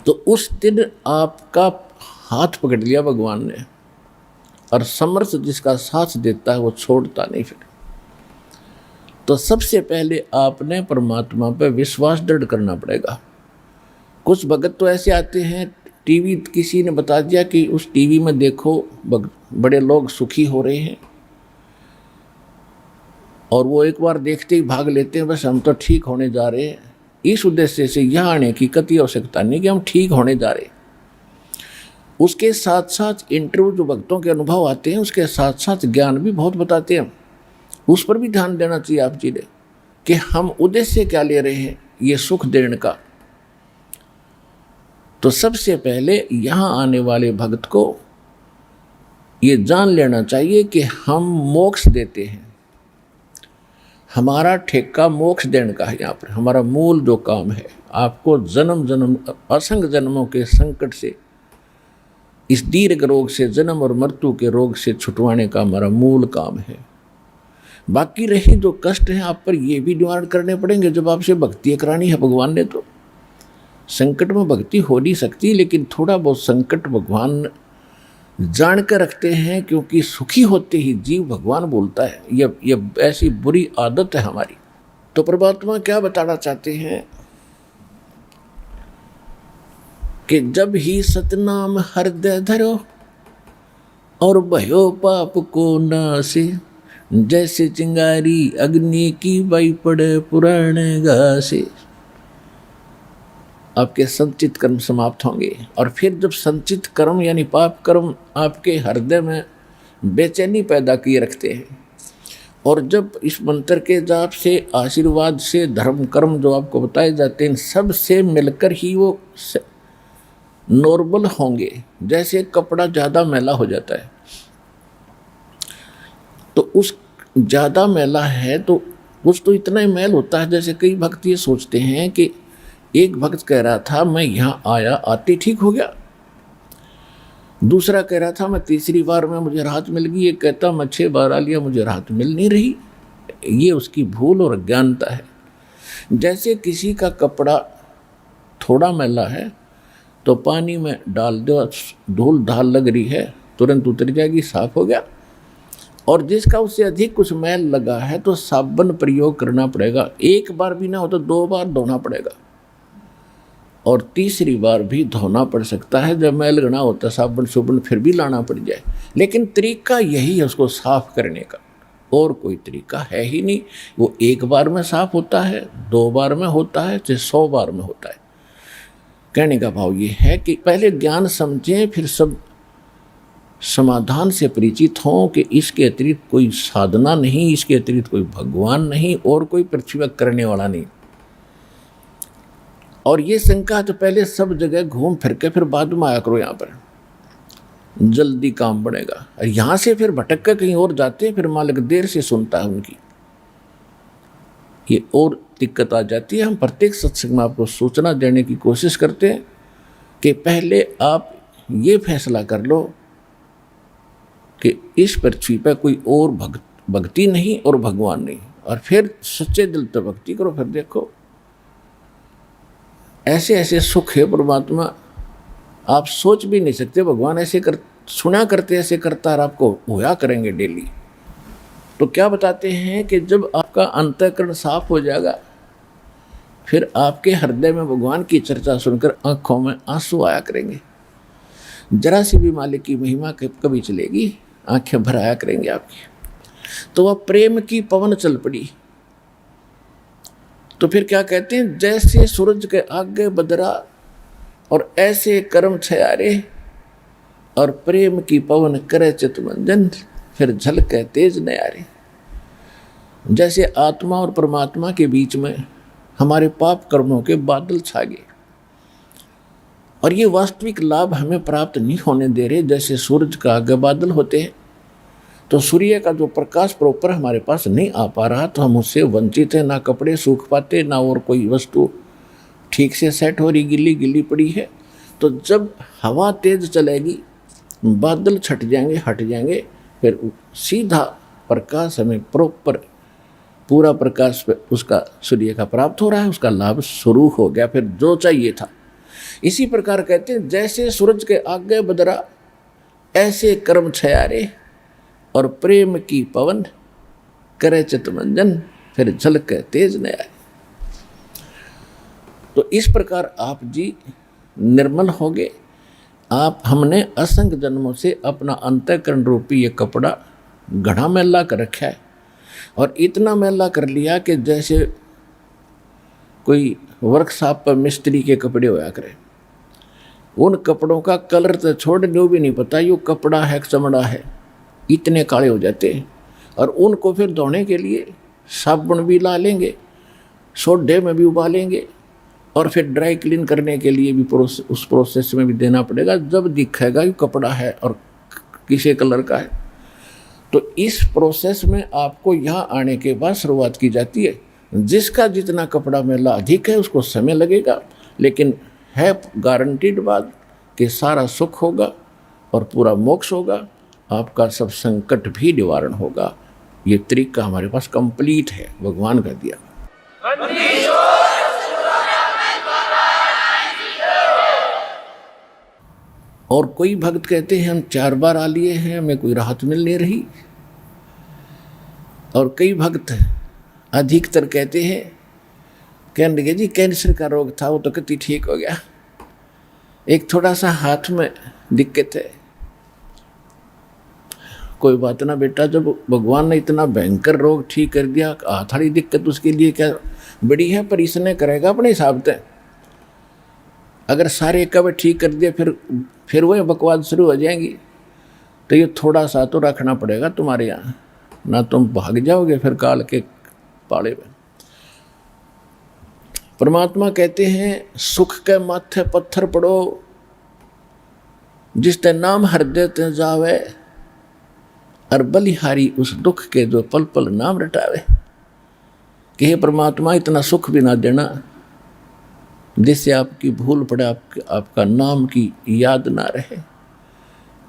तो उस दिन आपका हाथ पकड़ लिया भगवान ने, और समर्थ जिसका साथ देता है वो छोड़ता नहीं फिर। तो सबसे पहले आपने परमात्मा पर विश्वास दृढ़ करना पड़ेगा। कुछ भगत तो ऐसे आते हैं, टीवी किसी ने बता दिया कि उस टीवी में देखो बड़े लोग सुखी हो रहे हैं, और वो एक बार देखते ही भाग लेते हैं, बस हम तो ठीक होने जा रहे हैं। इस उद्देश्य से यहाँ आने की कतई आवश्यकता नहीं कि हम ठीक होने जा रहे। उसके साथ साथ इंटरव्यू जो भक्तों के अनुभव आते हैं उसके साथ साथ ज्ञान भी बहुत बताते हैं। उस पर भी ध्यान देना चाहिए आप जी ने कि हम उद्देश्य क्या ले रहे हैं ये सुख देने का। तो सबसे पहले यहाँ आने वाले भक्त को ये जान लेना चाहिए कि हम मोक्ष देते हैं, हमारा ठेका मोक्ष देने का है। यहाँ पर हमारा मूल जो काम है, आपको जन्म जन्म असंख्य जन्मों के संकट से, इस दीर्घ रोग से, जन्म और मृत्यु के रोग से छुटवाने का हमारा मूल काम है। बाकी रही जो कष्ट हैं आप पर, ये भी निवारण करने पड़ेंगे जब आपसे भक्ति करानी है भगवान ने। तो संकट में भक्ति हो नहीं सकती, लेकिन थोड़ा बहुत संकट भगवान जान कर रखते हैं, क्योंकि सुखी होते ही जीव भगवान बोलता है। ये ऐसी बुरी आदत है हमारी। तो परमात्मा क्या बताना चाहते हैं कि जब ही सतनाम हृदय धरो और भयो पाप को नासे, जैसे चिंगारी अग्नि की बई पड़े पुराने घासे। आपके संचित कर्म समाप्त होंगे, और फिर जब संचित कर्म यानी पाप कर्म आपके हृदय में बेचैनी पैदा किए रखते हैं, और जब इस मंत्र के जाप से, आशीर्वाद से, धर्म कर्म जो आपको बताए जाते हैं, सब से मिलकर ही वो नॉर्मल होंगे। जैसे कपड़ा ज़्यादा मैला हो जाता है, तो उस ज़्यादा मैला है तो कुछ तो इतना ही मैल होता है। जैसे कई भक्त ये सोचते हैं कि एक भक्त कह रहा था मैं यहाँ आया, आते ठीक हो गया। दूसरा कह रहा था मैं तीसरी बार में मुझे राहत मिल गई। एक कहता मैं 6 बार आ लिया, मुझे राहत मिल नहीं रही। ये उसकी भूल और अज्ञानता है। जैसे किसी का कपड़ा थोड़ा मैला है तो पानी में डाल दो, धूल धाल लग रही है, तुरंत उतर जाएगी, साफ हो गया। और जिसका उससे अधिक कुछ मैल लगा है तो साबुन प्रयोग करना पड़ेगा, एक बार भी ना हो तो 2 बार धोना पड़ेगा, और तीसरी बार भी धोना पड़ सकता है। जब मैल गना होता साबुन सुबुन फिर भी लाना पड़ जाए, लेकिन तरीका यही है उसको साफ करने का, और कोई तरीका है ही नहीं। वो एक बार में साफ होता है, 2 बार में होता है, चाहे 100 बार में होता है। कहने का भाव ये है कि पहले ज्ञान समझें, फिर सब समाधान से परिचित हों कि इसके अतिरिक्त कोई साधना नहीं, इसके अतिरिक्त कोई भगवान नहीं, और कोई पृथ्वी पर करने वाला नहीं। और ये शंका तो पहले सब जगह घूम फिर के फिर बाद में आया करो, यहाँ पर जल्दी काम बढ़ेगा। और यहाँ से फिर भटक कर कहीं और जाते हैं, फिर मालिक देर से सुनता है उनकी, ये और दिक्कत आ जाती है। हम प्रत्येक सत्संग में आपको सूचना देने की कोशिश करते हैं कि पहले आप ये फैसला कर लो कि इस पृथ्वी पर कोई और भक्ति नहीं और भगवान नहीं, और फिर सच्चे दिल से भक्ति करो। फिर देखो ऐसे ऐसे सुख है परमात्मा, आप सोच भी नहीं सकते। भगवान ऐसे सुना करते, ऐसे करता, और आपको होया करेंगे डेली। तो क्या बताते हैं कि जब आपका अंतःकरण साफ हो जाएगा, फिर आपके हृदय में भगवान की चर्चा सुनकर आंखों में आंसू आया करेंगे। जरा सी भी मालिक की महिमा कभी चलेगी, आंखें भर आया करेंगे आपकी। तो वह प्रेम की पवन चल पड़ी। तो फिर क्या कहते हैं, जैसे सूरज के आगे बदरा और ऐसे कर्म छयारे, और प्रेम की पवन करे चितमंजन, फिर झलके तेज नयारे। जैसे आत्मा और परमात्मा के बीच में हमारे पाप कर्मों के बादल छा गए, और ये वास्तविक लाभ हमें प्राप्त नहीं होने दे रहे। जैसे सूरज का आगे बादल होते हैं, तो सूर्य का जो प्रकाश प्रॉपर हमारे पास नहीं आ पा रहा, तो हम उससे वंचित हैं। ना कपड़े सूख पाते, ना और कोई वस्तु ठीक से सेट हो रही, गिल्ली गिल्ली पड़ी है। तो जब हवा तेज चलेगी, बादल छट जाएंगे, हट जाएंगे, फिर सीधा प्रकाश हमें प्रॉपर पूरा प्रकाश उसका सूर्य का प्राप्त हो रहा है, उसका लाभ शुरू हो गया, फिर जो चाहिए था। इसी प्रकार कहते हैं, जैसे सूरज के आगे बदरा ऐसे कर्म छयारे, और प्रेम की पवन करे चितमंजन, फिर झलके तेज नयारे। तो इस प्रकार आप जी निर्मल हो गए। आप हमने असंख्य जन्मों से अपना अंतःकरण रूपी ये कपड़ा घड़ा मैला कर रखा है, और इतना मैला कर लिया कि जैसे कोई वर्कशॉप पर मिस्त्री के कपड़े होया करे। उन कपड़ों का कलर तो छोड़ दो, भी नहीं पता ये कपड़ा है चमड़ा है, इतने काले हो जाते हैं। और उनको फिर धोने के लिए साबुन भी ला लेंगे, सोडे में भी उबालेंगे, और फिर ड्राई क्लीन करने के लिए भी उस प्रोसेस में भी देना पड़ेगा। जब दिखेगा कि कपड़ा है और किसी कलर का है, तो इस प्रोसेस में आपको यहाँ आने के बाद शुरुआत की जाती है। जिसका जितना कपड़ा मैला अधिक है उसको समय लगेगा, लेकिन है गारंटीड बात कि सारा सुख होगा और पूरा मोक्ष होगा, आपका सब संकट भी निवारण होगा। ये तरीका हमारे पास कंप्लीट है, भगवान का दिया। और कोई भक्त कहते हैं हम 4 बार आ लिए हैं, हमें कोई राहत मिल नहीं रही। और कई भक्त अधिकतर कहते हैं, कहने लगे जी कैंसर का रोग था, वो तो कति ठीक हो गया, एक थोड़ा सा हाथ में दिक्कत है। कोई बात ना बेटा, जब भगवान ने इतना भयंकर रोग ठीक कर दिया, हाथ वाली दिक्कत उसके लिए क्या बड़ी है, पर इसने करेगा अपने हिसाब से। अगर सारे कब ठीक कर दिए फिर वही बकवास शुरू हो जाएंगी। तो ये थोड़ा सा तो रखना पड़ेगा तुम्हारे यहाँ, ना तुम भाग जाओगे फिर काल के पाले में। परमात्मा कहते हैं सुख के माथे पत्थर पड़ो, जिसते नाम हृदय ते जावे, और बलिहारी उस दुख के जो पल पल नाम रटावे। कि हे परमात्मा इतना सुख भी ना देना जिससे आपकी भूल पड़े, आपका नाम की याद ना रहे।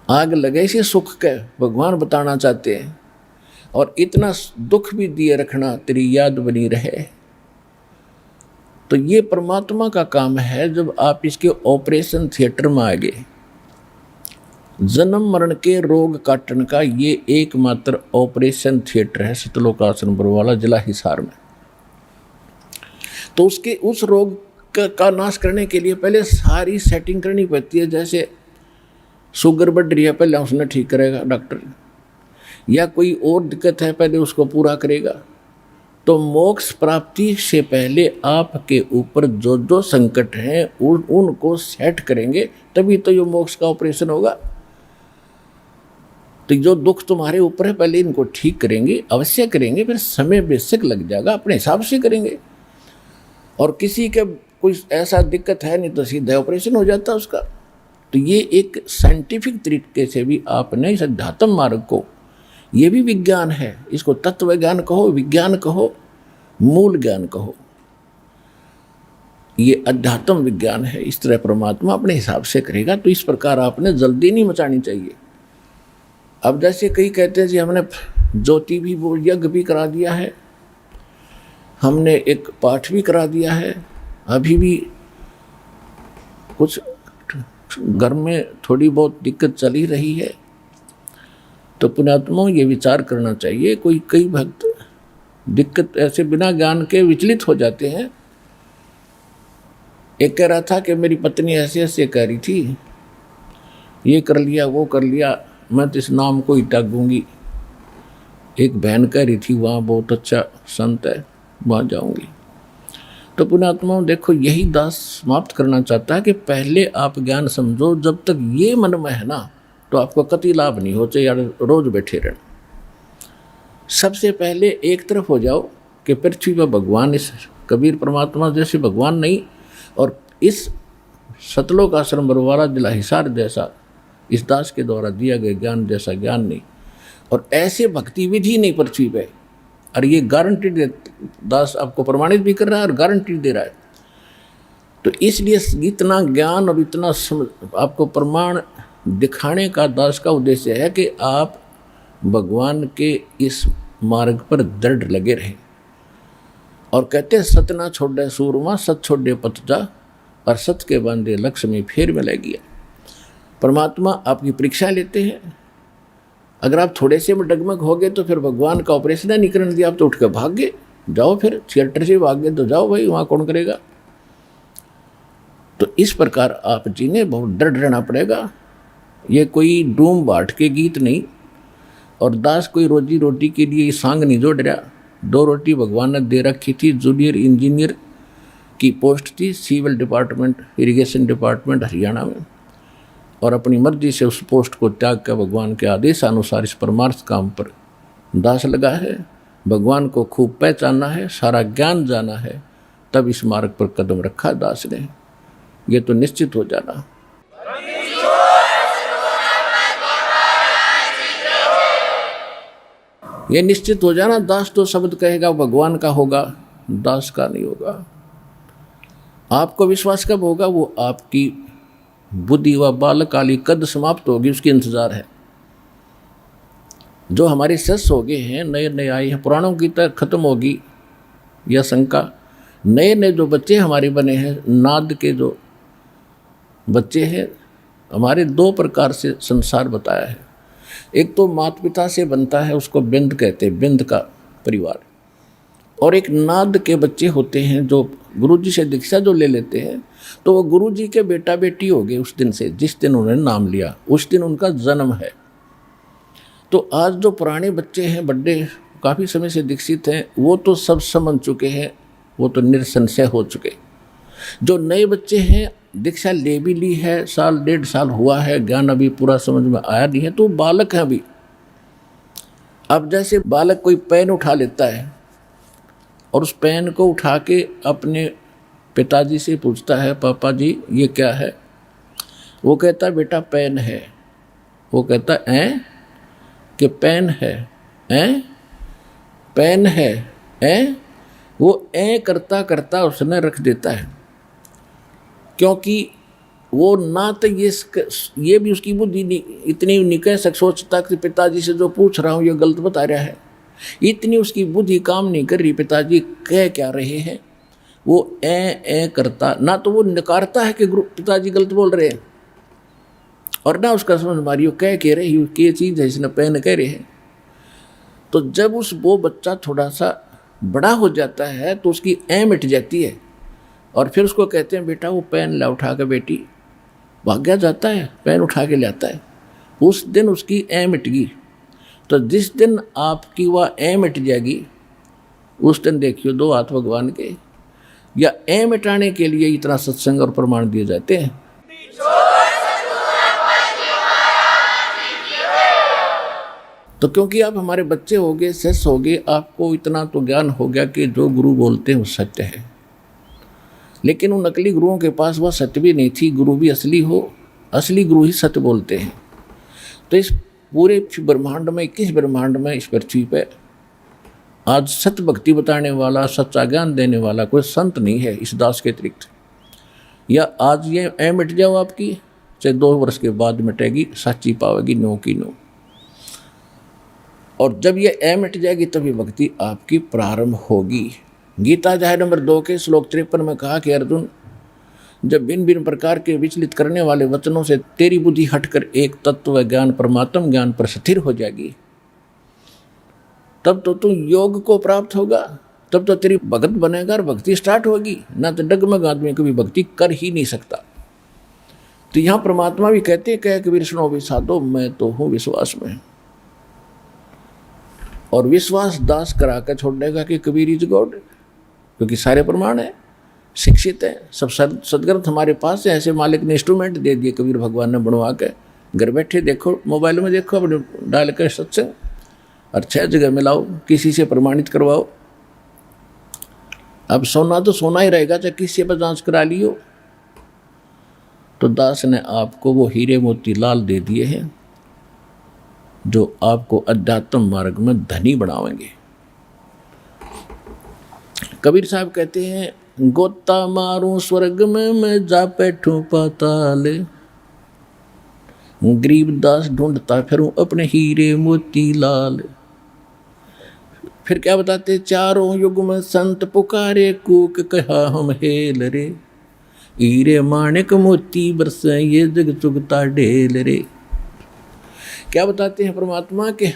आग लगे इसे सुख के भगवान बताना चाहते हैं। और इतना दुख भी दिए रखना तेरी याद बनी रहे। तो ये परमात्मा का काम है। जब आप इसके ऑपरेशन थिएटर में आ गए, जन्म मरण के रोग काटन का ये एकमात्र ऑपरेशन थिएटर है सतलोक आश्रम बरवाला जिला हिसार में। तो उसके उस रोग का नाश करने के लिए पहले सारी सेटिंग करनी पड़ती है। जैसे शुगर बढ़ रही है, पहले उसने ठीक करेगा डॉक्टर, या कोई और दिक्कत है पहले उसको पूरा करेगा। तो मोक्ष प्राप्ति से पहले आपके ऊपर जो जो संकट हैं उनको सेट करेंगे, तभी तो ये मोक्ष का ऑपरेशन होगा। तो जो दुख तुम्हारे ऊपर है पहले इनको ठीक करेंगे, अवश्य करेंगे, फिर समय बेशक लग जाएगा, अपने हिसाब से करेंगे। और किसी के कोई ऐसा दिक्कत है नहीं तो सीधा ऑपरेशन हो जाता उसका। तो ये एक साइंटिफिक तरीके से भी आपने इस अध्यात्म मार्ग को, ये भी विज्ञान है, इसको तत्व ज्ञान कहो, विज्ञान कहो, मूल ज्ञान कहो, ये अध्यात्म विज्ञान है। इस तरह परमात्मा अपने हिसाब से करेगा। तो इस प्रकार आपने जल्दी नहीं मचानी चाहिए। अब जैसे कई कहते हैं जी हमने ज्योति भी वो यज्ञ भी करा दिया है, हमने एक पाठ भी करा दिया है, अभी भी कुछ घर में थोड़ी बहुत दिक्कत चली रही है। तो पुण्यात्माओं ये विचार करना चाहिए। कोई कई भक्त दिक्कत ऐसे बिना ज्ञान के विचलित हो जाते हैं। एक कह रहा था कि मेरी पत्नी ऐसे ऐसे कह रही थी, ये कर लिया वो कर लिया, मैं तो इस नाम को ही त्यागूंगी। एक बहन कह रही थी वहाँ बहुत अच्छा संत है, वहाँ जाऊंगी। तो पुण्यात्माओं देखो, यही दास समाप्त करना चाहता है कि पहले आप ज्ञान समझो। जब तक ये मन में है ना तो आपको कतई लाभ नहीं हो, चाहे यार रोज बैठे रहना। सबसे पहले एक तरफ हो जाओ कि पृथ्वी पर भगवान, इस कबीर परमात्मा जैसे भगवान नहीं, और इस सतलोक आश्रम बरवाला जिला हिसार जैसा इस दास के द्वारा दिया गया ज्ञान जैसा ज्ञान नहीं, और ऐसे भक्ति विधि नहीं पृथ्वी पे। और ये गारंटी दास आपको प्रमाणित भी कर रहा है और गारंटी दे रहा है। तो इसलिए इतना ज्ञान और इतना आपको प्रमाण दिखाने का दास का उद्देश्य है कि आप भगवान के इस मार्ग पर दृढ़ लगे रहें। और कहते हैं सत ना छोड़े सूरमा, सत छोड़े पथ जा, और सत के बांधे लक्ष्मी फेर में लग गया। परमात्मा आपकी परीक्षा लेते हैं। अगर आप थोड़े से में डगमग हो गए तो फिर भगवान का ऑपरेशन नहीं करने दिया, आप तो उठ के भाग गए, जाओ फिर थिएटर से भाग गए तो जाओ भाई, वहाँ कौन करेगा। तो इस प्रकार आप जी ने बहुत डर रहना पड़ेगा। ये कोई डूम बाट के गीत नहीं, और दास कोई रोजी रोटी के लिए सांग नहीं जोड़ रहा। 2 रोटी भगवान ने दे रखी थी। जूनियर इंजीनियर की पोस्ट थी, civil department, irrigation department Haryana में, और अपनी मर्जी से उस पोस्ट को त्याग कर भगवान के आदेश अनुसार इस परमार्थ काम पर दास लगा है। भगवान को खूब पहचाना है, सारा ज्ञान जाना है, तब इस मार्ग पर कदम रखा दास ने। ये तो निश्चित हो जाना। ये निश्चित हो जाना, दास तो शब्द कहेगा भगवान का होगा, दास का नहीं होगा। आपको विश्वास कब होगा? वो आपकी बुद्धि व बालकाली कद समाप्त होगी, उसकी इंतजार है। जो हमारे सस हो गए हैं, नए नए आए हैं, पुराणों की तरह खत्म होगी यह शंका। नए नए जो बच्चे हमारे बने हैं, नाद के जो बच्चे हैं हमारे, 2 प्रकार से संसार बताया है। एक तो माता पिता से बनता है, उसको बिंद कहते हैं, बिंद का परिवार। और एक नाद के बच्चे होते हैं जो गुरुजी से दीक्षा जो ले लेते हैं, तो वो गुरुजी के बेटा बेटी हो गए उस दिन से, जिस दिन उन्होंने नाम लिया, उस दिन उनका जन्म है। तो आज जो पुराने बच्चे हैं, बड़े काफ़ी समय से दीक्षित हैं, वो तो सब समझ चुके हैं, वो तो निरसंशय हो चुके। जो नए बच्चे हैं, दीक्षा ले भी ली है, 1.5 साल हुआ है, ज्ञान अभी पूरा समझ में आया नहीं है, तो बालक है अभी। अब जैसे बालक कोई पेन उठा लेता है और उस पेन को उठा के अपने पिताजी से पूछता है, पापा जी ये क्या है? वो कहता है बेटा पेन है। वो कहता है कि पेन है, पेन है। वो करता करता उसने रख देता है, क्योंकि वो ना तो ये भी उसकी बुद्धि इतनी नहीं कह सोचता कि पिताजी से जो पूछ रहा हूँ ये गलत बता रहा है। इतनी उसकी बुद्धि काम नहीं कर रही, पिताजी कह क्या रहे हैं, वो ए करता, ना तो वो नकारता है कि पिताजी गलत बोल रहे हैं, और ना उसका समझ मारियो कह के रही हो कि चीज़ है इसने पेन कह रहे हैं। तो जब वो बच्चा थोड़ा सा बड़ा हो जाता है तो उसकी ए मिट जाती है, और फिर उसको कहते हैं बेटा वो पेन ला उठा के, बेटी भाग्या जाता है पेन उठा के लाता है, उस दिन उसकी ए मिट गई। तो जिस दिन आपकी वह ए मिट जाएगी उस दिन देखियो दो हाथ भगवान के, या ए मिटाने के लिए इतना सत्संग और प्रमाण दिए जाते हैं। तो क्योंकि आप हमारे बच्चे हो गए, शिष्य हो गए, आपको इतना तो ज्ञान हो गया कि जो गुरु बोलते हैं वो सत्य है। लेकिन उन नकली गुरुओं के पास वह सत्य भी नहीं थी, गुरु भी असली हो, असली गुरु ही सत्य बोलते हैं। तो इस पूरे ब्रह्मांड में, 21 ब्रह्मांड में, इस पृथ्वी पे आज सत्य भक्ति बताने वाला, सच्चा ज्ञान देने वाला कोई संत नहीं है इस दास के अतिरिक्त। या आज ये ए मिट जाओ आपकी, चाहे 2 वर्ष के बाद मिटेगी, सच्ची पावेगी नो की नो। और जब ये ए मिट जाएगी तभी भक्ति आपकी प्रारंभ होगी। गीता अध्याय नंबर 2 के श्लोक 53 में कहा कि अर्जुन, जब भिन्न भिन्न प्रकार के विचलित करने वाले वचनों से तेरी बुद्धि हटकर एक तत्व ज्ञान, परमात्म ज्ञान पर स्थिर हो जाएगी, तब तो तू योग को प्राप्त होगा, तब तो तेरी भगत बनेगा और भक्ति स्टार्ट होगी। ना तो डगमग आदमी कभी भक्ति कर ही नहीं सकता। तो यहाँ परमात्मा भी कहते कह कबीर सुनो भी साधो, मैं तो हूँ विश्वास में। और विश्वास दास करा कर छोड़ देगा कि कबीर इज गॉड, क्योंकि सारे प्रमाण है, शिक्षित है, सब सदग्रंथ हमारे पास है। ऐसे मालिक ने इंस्ट्रूमेंट दे दिए कबीर भगवान ने बनवा के, घर बैठे देखो, मोबाइल में देखो, अपने डाल कर सत्संग, और 6 जगह मिलाओ, किसी से प्रमाणित करवाओ। अब सोना तो सोना ही रहेगा, चाहे किसी पर जांच करा लियो। तो दास ने आपको वो हीरे मोती लाल दे दिए हैं जो आपको अध्यात्म मार्ग में धनी बनावेंगे। कबीर साहब कहते हैं, गोता मारूं स्वर्ग में मैं जा बैठूं पाताल, गरीबदास ढूंढता फिरूं अपने हीरे मोती लाल। फिर क्या बताते, चारों युग में संत पुकारे, कूक कहा हम हेल रे, हीरे माणिक मोती बरसे ये जग चुगता ढेल रे। क्या बताते हैं परमात्मा कि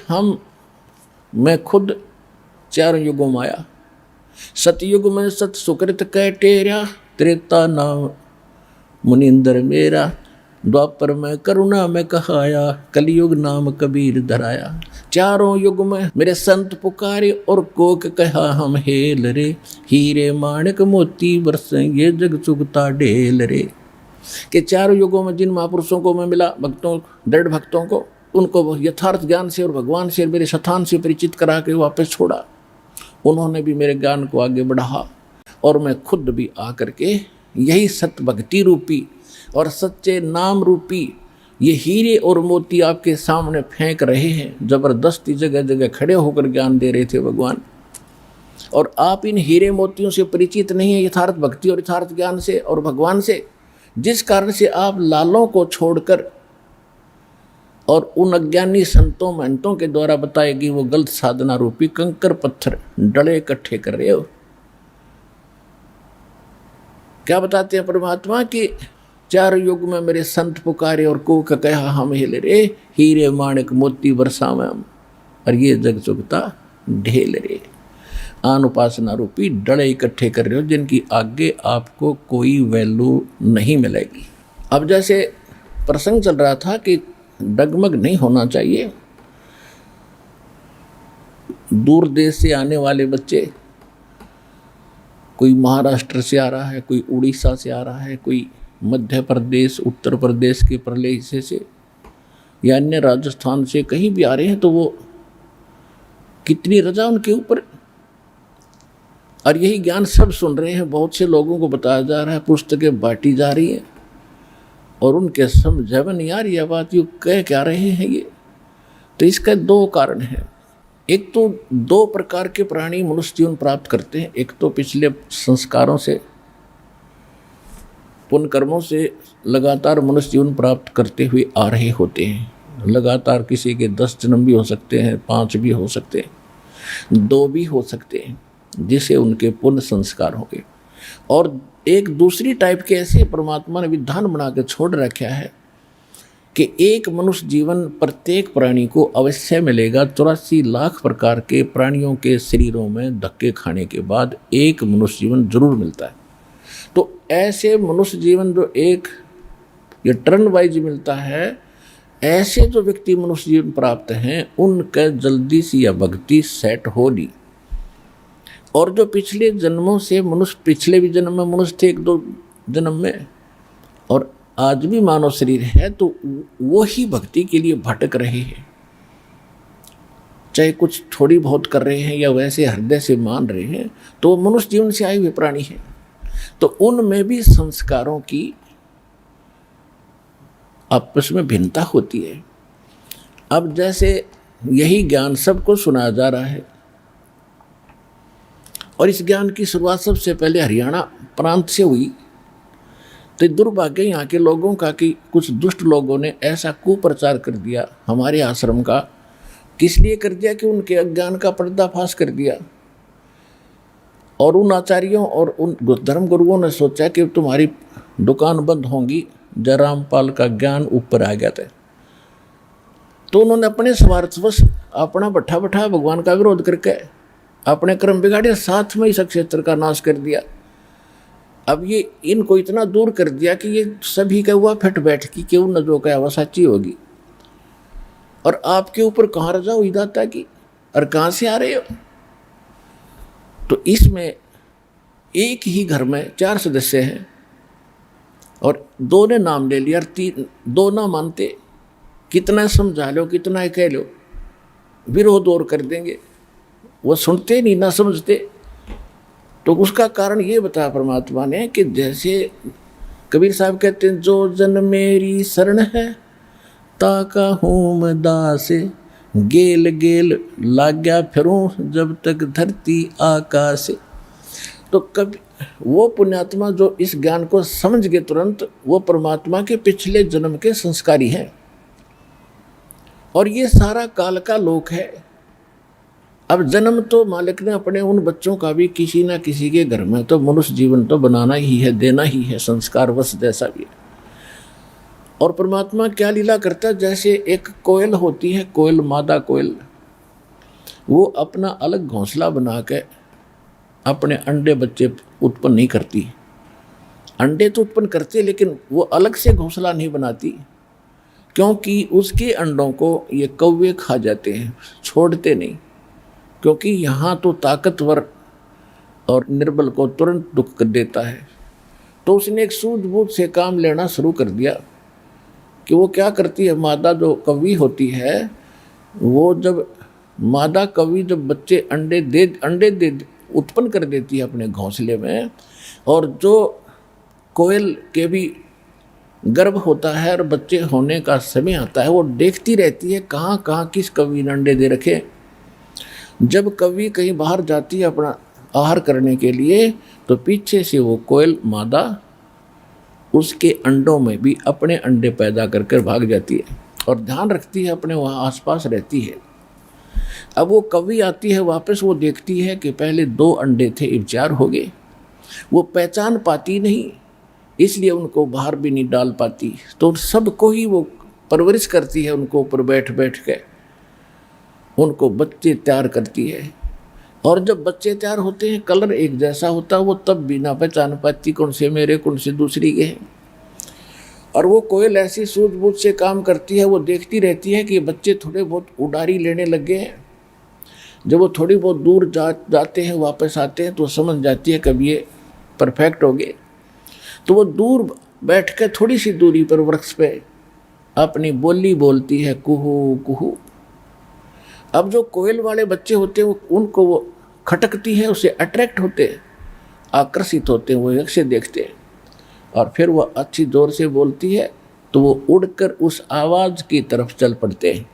मैं खुद चारों युगों में आया। सतयुग में सत सुकृत कह टेरा, त्रेता नाम मुनिंदर मेरा, द्वापर में करुणा में कहाया, कलयुग नाम कबीर धराया। चारों युग में मेरे संत पुकारे और कोक कहा हम हेल रे, हीरे माणिक मोती बरसे ये जग चुगता ढेल रे। कि चारों युगों में जिन महापुरुषों को मैं मिला, भक्तों, दृढ़ भक्तों को, उनको यथार्थ ज्ञान से और भगवान से, मेरे स्थान से परिचित करा के वापस छोड़ा। उन्होंने भी मेरे ज्ञान को आगे बढ़ा, और मैं खुद भी आकर के यही सत्य भक्ति रूपी और सच्चे नाम रूपी ये हीरे और मोती आपके सामने फेंक रहे हैं। जबरदस्ती जगह जगह खड़े होकर ज्ञान दे रहे थे भगवान, और आप इन हीरे मोतियों से परिचित नहीं है, यथार्थ भक्ति और यथार्थ ज्ञान से और भगवान से, जिस कारण से आप लालों को छोड़कर और उन अज्ञानी संतों महंतों के द्वारा बताएगी वो गलत साधना रूपी कंकर पत्थर डले इकट्ठे कर रहे हो। क्या बताते हैं परमात्मा कि चार युग में मेरे संत पुकारे और कोक कहा हम हिल रे, हीरे माणिक मोती बरसा में हम, और ये जग चुगता ढेल रे। आन उपासना रूपी डले इकट्ठे कर रहे हो जिनकी आगे आपको कोई वैल्यू नहीं मिलेगी। अब जैसे प्रसंग चल रहा था कि डगमग नहीं होना चाहिए, दूर देश से आने वाले बच्चे, कोई महाराष्ट्र से आ रहा है, कोई उड़ीसा से आ रहा है, कोई मध्य प्रदेश, उत्तर प्रदेश के परले हिस्से से या अन्य राजस्थान से कहीं भी आ रहे हैं, तो वो कितनी रजा उनके ऊपर, और यही ज्ञान सब सुन रहे हैं। बहुत से लोगों को बताया जा रहा है, पुस्तकें बांटी जा रही हैं, और उनके समझ में नहीं आ रही है बात, ये कह क्या रहे हैं ये। तो इसका दो कारण हैं। एक तो दो प्रकार के प्राणी मनुष्य जीवन प्राप्त करते हैं। एक तो पिछले संस्कारों से, पुण्य कर्मों से लगातार मनुष्य जीवन प्राप्त करते हुए आ रहे होते हैं। लगातार किसी के 10 जन्म भी हो सकते हैं, 5 भी हो सकते हैं। दो भी हो सकते हैं जिसे उनके पुण्य संस्कार होंगे। और एक दूसरी टाइप के ऐसे परमात्मा ने विधान बना के छोड़ रखा है कि एक मनुष्य जीवन प्रत्येक प्राणी को अवश्य मिलेगा। 84 लाख प्रकार के प्राणियों के शरीरों में धक्के खाने के बाद एक मनुष्य जीवन जरूर मिलता है। तो ऐसे मनुष्य जीवन जो एक ये टर्न वाइज मिलता है, ऐसे जो व्यक्ति मनुष्य जीवन प्राप्त हैं उनका जल्दी सी या भक्ति सेट हो ली। और जो पिछले जन्मों से मनुष्य, पिछले भी जन्म में मनुष्य थे, 1-2 जन्म में, और आज भी मानव शरीर है, तो वो ही भक्ति के लिए भटक रहे हैं। चाहे कुछ थोड़ी बहुत कर रहे हैं या वैसे हृदय से मान रहे हैं, तो मनुष्य जीवन से आए हुए प्राणी हैं। तो उनमें भी संस्कारों की आपस में भिन्नता होती है। अब जैसे यही ज्ञान सबको सुनाया जा रहा है, और इस ज्ञान की शुरुआत सबसे पहले हरियाणा प्रांत से हुई। तो दुर्भाग्य यहाँ के लोगों का कि कुछ दुष्ट लोगों ने ऐसा कुप्रचार कर दिया हमारे आश्रम का। किस लिए कर दिया? कि उनके अज्ञान का पर्दाफाश कर दिया। और उन आचार्यों और उन धर्म गुरुओं ने सोचा कि तुम्हारी दुकान बंद होंगी। जयराम पाल का ज्ञान ऊपर आ गया था, तो उन्होंने अपने स्वार्थवश अपना बैठा बैठा भगवान का विरोध करके अपने कर्म बिगाड़े, साथ में इस क्षेत्र का नाश कर दिया। अब ये इनको इतना दूर कर दिया कि ये सभी का हुआ फिट बैठ की क्यों न जो कहा वह सच्ची होगी। और आपके ऊपर कहाँ रजा हुई दाता की, और कहाँ से आ रहे हो? तो इसमें एक ही घर में 4 सदस्य हैं और 2 ने नाम ले लिया और 2 ना मानते। कितना समझा लो, कितना कह लो, विरोध और कर देंगे। वो सुनते नहीं, ना समझते। तो उसका कारण ये बताया परमात्मा ने कि जैसे कबीर साहब कहते हैं, जो जन मेरी शरण है ताका हूँ मैं दास, गेल गेल लाग्या फिरूं जब तक धरती आकाश। तो कभी वो पुण्यात्मा जो इस ज्ञान को समझ गए तुरंत, वो परमात्मा के पिछले जन्म के संस्कारी हैं। और ये सारा काल का लोक है। अब जन्म तो मालिक ने अपने उन बच्चों का भी किसी ना किसी के घर में तो मनुष्य जीवन तो बनाना ही है, देना ही है, संस्कार वश जैसा भी है। और परमात्मा क्या लीला करता है, जैसे एक कोयल होती है, कोयल, मादा कोयल, वो अपना अलग घोंसला बना के अपने अंडे बच्चे उत्पन्न नहीं करती। अंडे तो उत्पन्न करते, लेकिन वो अलग से घोंसला नहीं बनाती, क्योंकि उसके अंडों को ये कौवे खा जाते हैं, छोड़ते नहीं। क्योंकि यहाँ तो ताकतवर और निर्बल को तुरंत दुख कर देता है। तो उसने एक सूझबूझ से काम लेना शुरू कर दिया कि वो क्या करती है, मादा जो कौवी होती है, वो जब मादा कौवी जब बच्चे अंडे दे उत्पन्न कर देती है अपने घोंसले में, और जो कोयल के भी गर्भ होता है और बच्चे होने का समय आता है, वो देखती रहती है कहाँ कहाँ किस कौवी ने अंडे दे रखे। जब कौवी कहीं बाहर जाती है अपना आहार करने के लिए, तो पीछे से वो कोयल मादा उसके अंडों में भी अपने अंडे पैदा कर भाग जाती है और ध्यान रखती है, अपने वहाँ आसपास रहती है। अब वो कौवी आती है वापस, वो देखती है कि पहले 2 अंडे थे, अब 4 हो गए। वो पहचान पाती नहीं, इसलिए उनको बाहर भी नहीं डाल पाती। तो सबको ही वो परवरिश करती है, उनको ऊपर बैठ बैठ के उनको बच्चे तैयार करती है। और जब बच्चे तैयार होते हैं, कलर एक जैसा होता है, वो तब भी ना पहचान पाती कौन से मेरे कौन से दूसरी के हैं। और वो कोयल ऐसी सूझबूझ से काम करती है, वो देखती रहती है कि बच्चे थोड़े बहुत उड़ारी लेने लग गए हैं। जब वो थोड़ी बहुत दूर जाते हैं, वापस आते हैं, तो समझ जाती है कब ये परफेक्ट हो गए। तो वो दूर बैठ कर थोड़ी सी दूरी पर वृक्ष पे अपनी बोली बोलती है, कुहू कुहू। अब जो कोयल वाले बच्चे होते हैं, उनको वो खटकती है, उससे अट्रैक्ट होते हैं, आकर्षित होते हैं, वो एक से देखते हैं। और फिर वो अच्छी जोर से बोलती है, तो वो उड़कर उस आवाज़ की तरफ चल पड़ते हैं।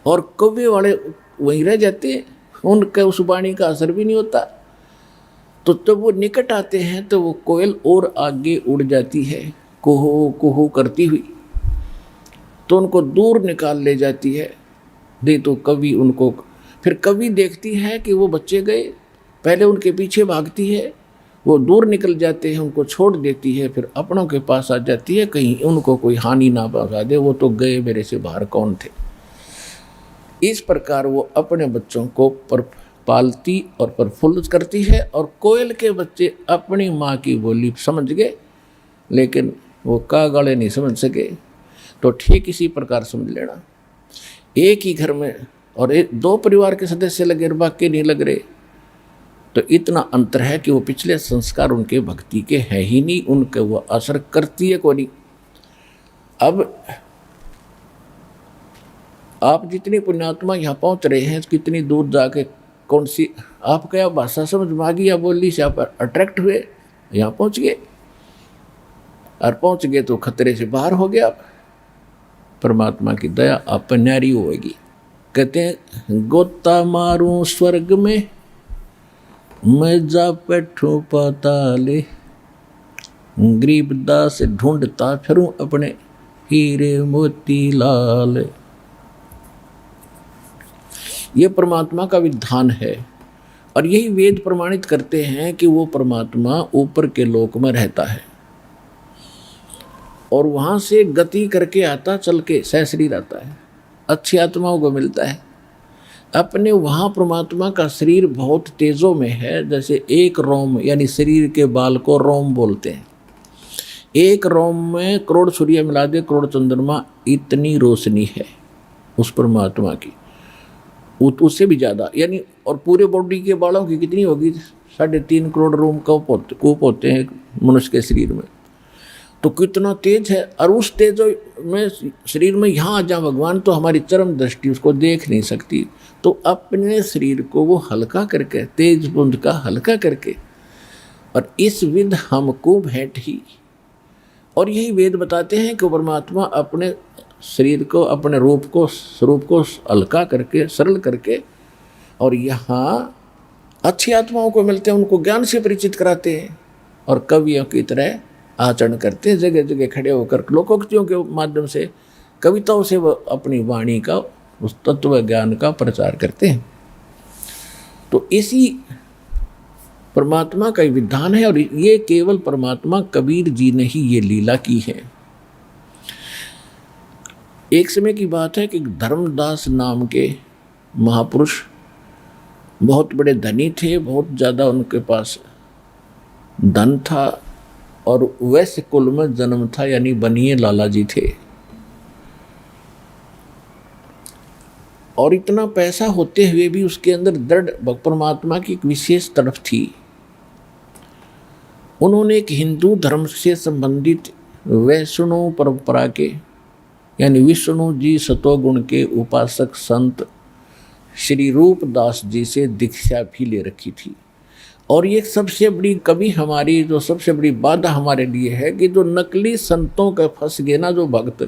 और कौवे वाले वहीं रह जाते हैं, उनका उस वाणी का असर भी नहीं होता। तो जब वो निकट आते हैं, तो वो कोयल और आगे उड़ जाती है, कुहू कुहू करती हुई। तो उनको दूर निकाल ले जाती है। नहीं तो कभी उनको फिर कभी देखती है कि वो बच्चे गए, पहले उनके पीछे भागती है, वो दूर निकल जाते हैं, उनको छोड़ देती है, फिर अपनों के पास आ जाती है, कहीं उनको कोई हानि ना पहुंचा दे, वो तो गए, मेरे से बाहर कौन थे। इस प्रकार वो अपने बच्चों को पालती और प्रफुल्लित करती है। और कोयल के बच्चे अपनी माँ की बोली समझ गए, लेकिन वो कागड़े नहीं समझ सके। तो ठीक इसी प्रकार समझ लेना, एक ही घर में और दो परिवार के सदस्य लगे और बाकी नहीं लग रहे, तो इतना अंतर है कि वो पिछले संस्कार उनके भक्ति के हैं ही नहीं, उनके वो असर करती है को नहीं। अब आप जितनी पुण्यात्मा यहाँ पहुँच रहे हैं, कितनी दूर जाके कौन सी आप क्या भाषा समझ में आ गई या बोली से आप अट्रैक्ट हुए, यहाँ पहुँच गए, और पहुँच गए तो खतरे से बाहर हो गया। परमात्मा की दया आप पर न्यारी होगी। कहते हैं गोता मारूं स्वर्ग में, मैं जा बैठूं पाताले, गरीबदास ढूंढता फिरूं अपने हीरे मोती लाल। ये परमात्मा का विधान है, और यही वेद प्रमाणित करते हैं कि वो परमात्मा ऊपर के लोक में रहता है और वहाँ से गति करके आता, चल के सहशरीर आता है, अच्छी आत्माओं को मिलता है। अपने वहाँ परमात्मा का शरीर बहुत तेजों में है, जैसे एक रोम, यानी शरीर के बाल को रोम बोलते हैं। एक रोम में करोड़ सूर्य मिला दे, करोड़ चंद्रमा, इतनी रोशनी है उस परमात्मा की, उससे भी ज़्यादा, यानी और पूरे बॉडी के बालों की कितनी होगी, 3.5 करोड़ रोम कूप होते हैं मनुष्य के शरीर में, तो कितना तेज है। और उस तेज में शरीर में यहाँ आ जाए भगवान तो हमारी चरम दृष्टि उसको देख नहीं सकती। तो अपने शरीर को वो हल्का करके, तेज बुंद का हल्का करके, और इस विध हमको भेंट ही। और यही वेद बताते हैं कि परमात्मा अपने शरीर को, अपने रूप को, स्वरूप को हल्का करके, सरल करके, और यहाँ अच्छी आत्माओं को मिलते हैं, उनको ज्ञान से परिचित कराते हैं, और कवियों की तरह आचरण करते हैं, जगह जगह खड़े होकर लोकोक्तियों के माध्यम से, कविताओं से वो अपनी वाणी का, उस तत्व ज्ञान का प्रचार करते हैं। तो इसी परमात्मा का विधान है, और ये केवल परमात्मा कबीर जी ने ही ये लीला की है। एक समय की बात है कि धर्मदास नाम के महापुरुष बहुत बड़े धनी थे, बहुत ज़्यादा उनके पास धन था, और वैश्य कुल में जन्म था, यानी बनिए लाला जी थे। और इतना पैसा होते हुए भी उसके अंदर दृढ़ परमात्मा की एक विशेष तरफ थी। उन्होंने एक हिंदू धर्म से संबंधित वैष्णव परंपरा के, यानी विष्णु जी सतोगुण के उपासक संत श्री रूपदास जी से दीक्षा भी ले रखी थी। और ये सबसे बड़ी कभी हमारी जो सबसे बड़ी बाधा हमारे लिए है कि जो नकली संतों का फंस गए ना जो भक्त,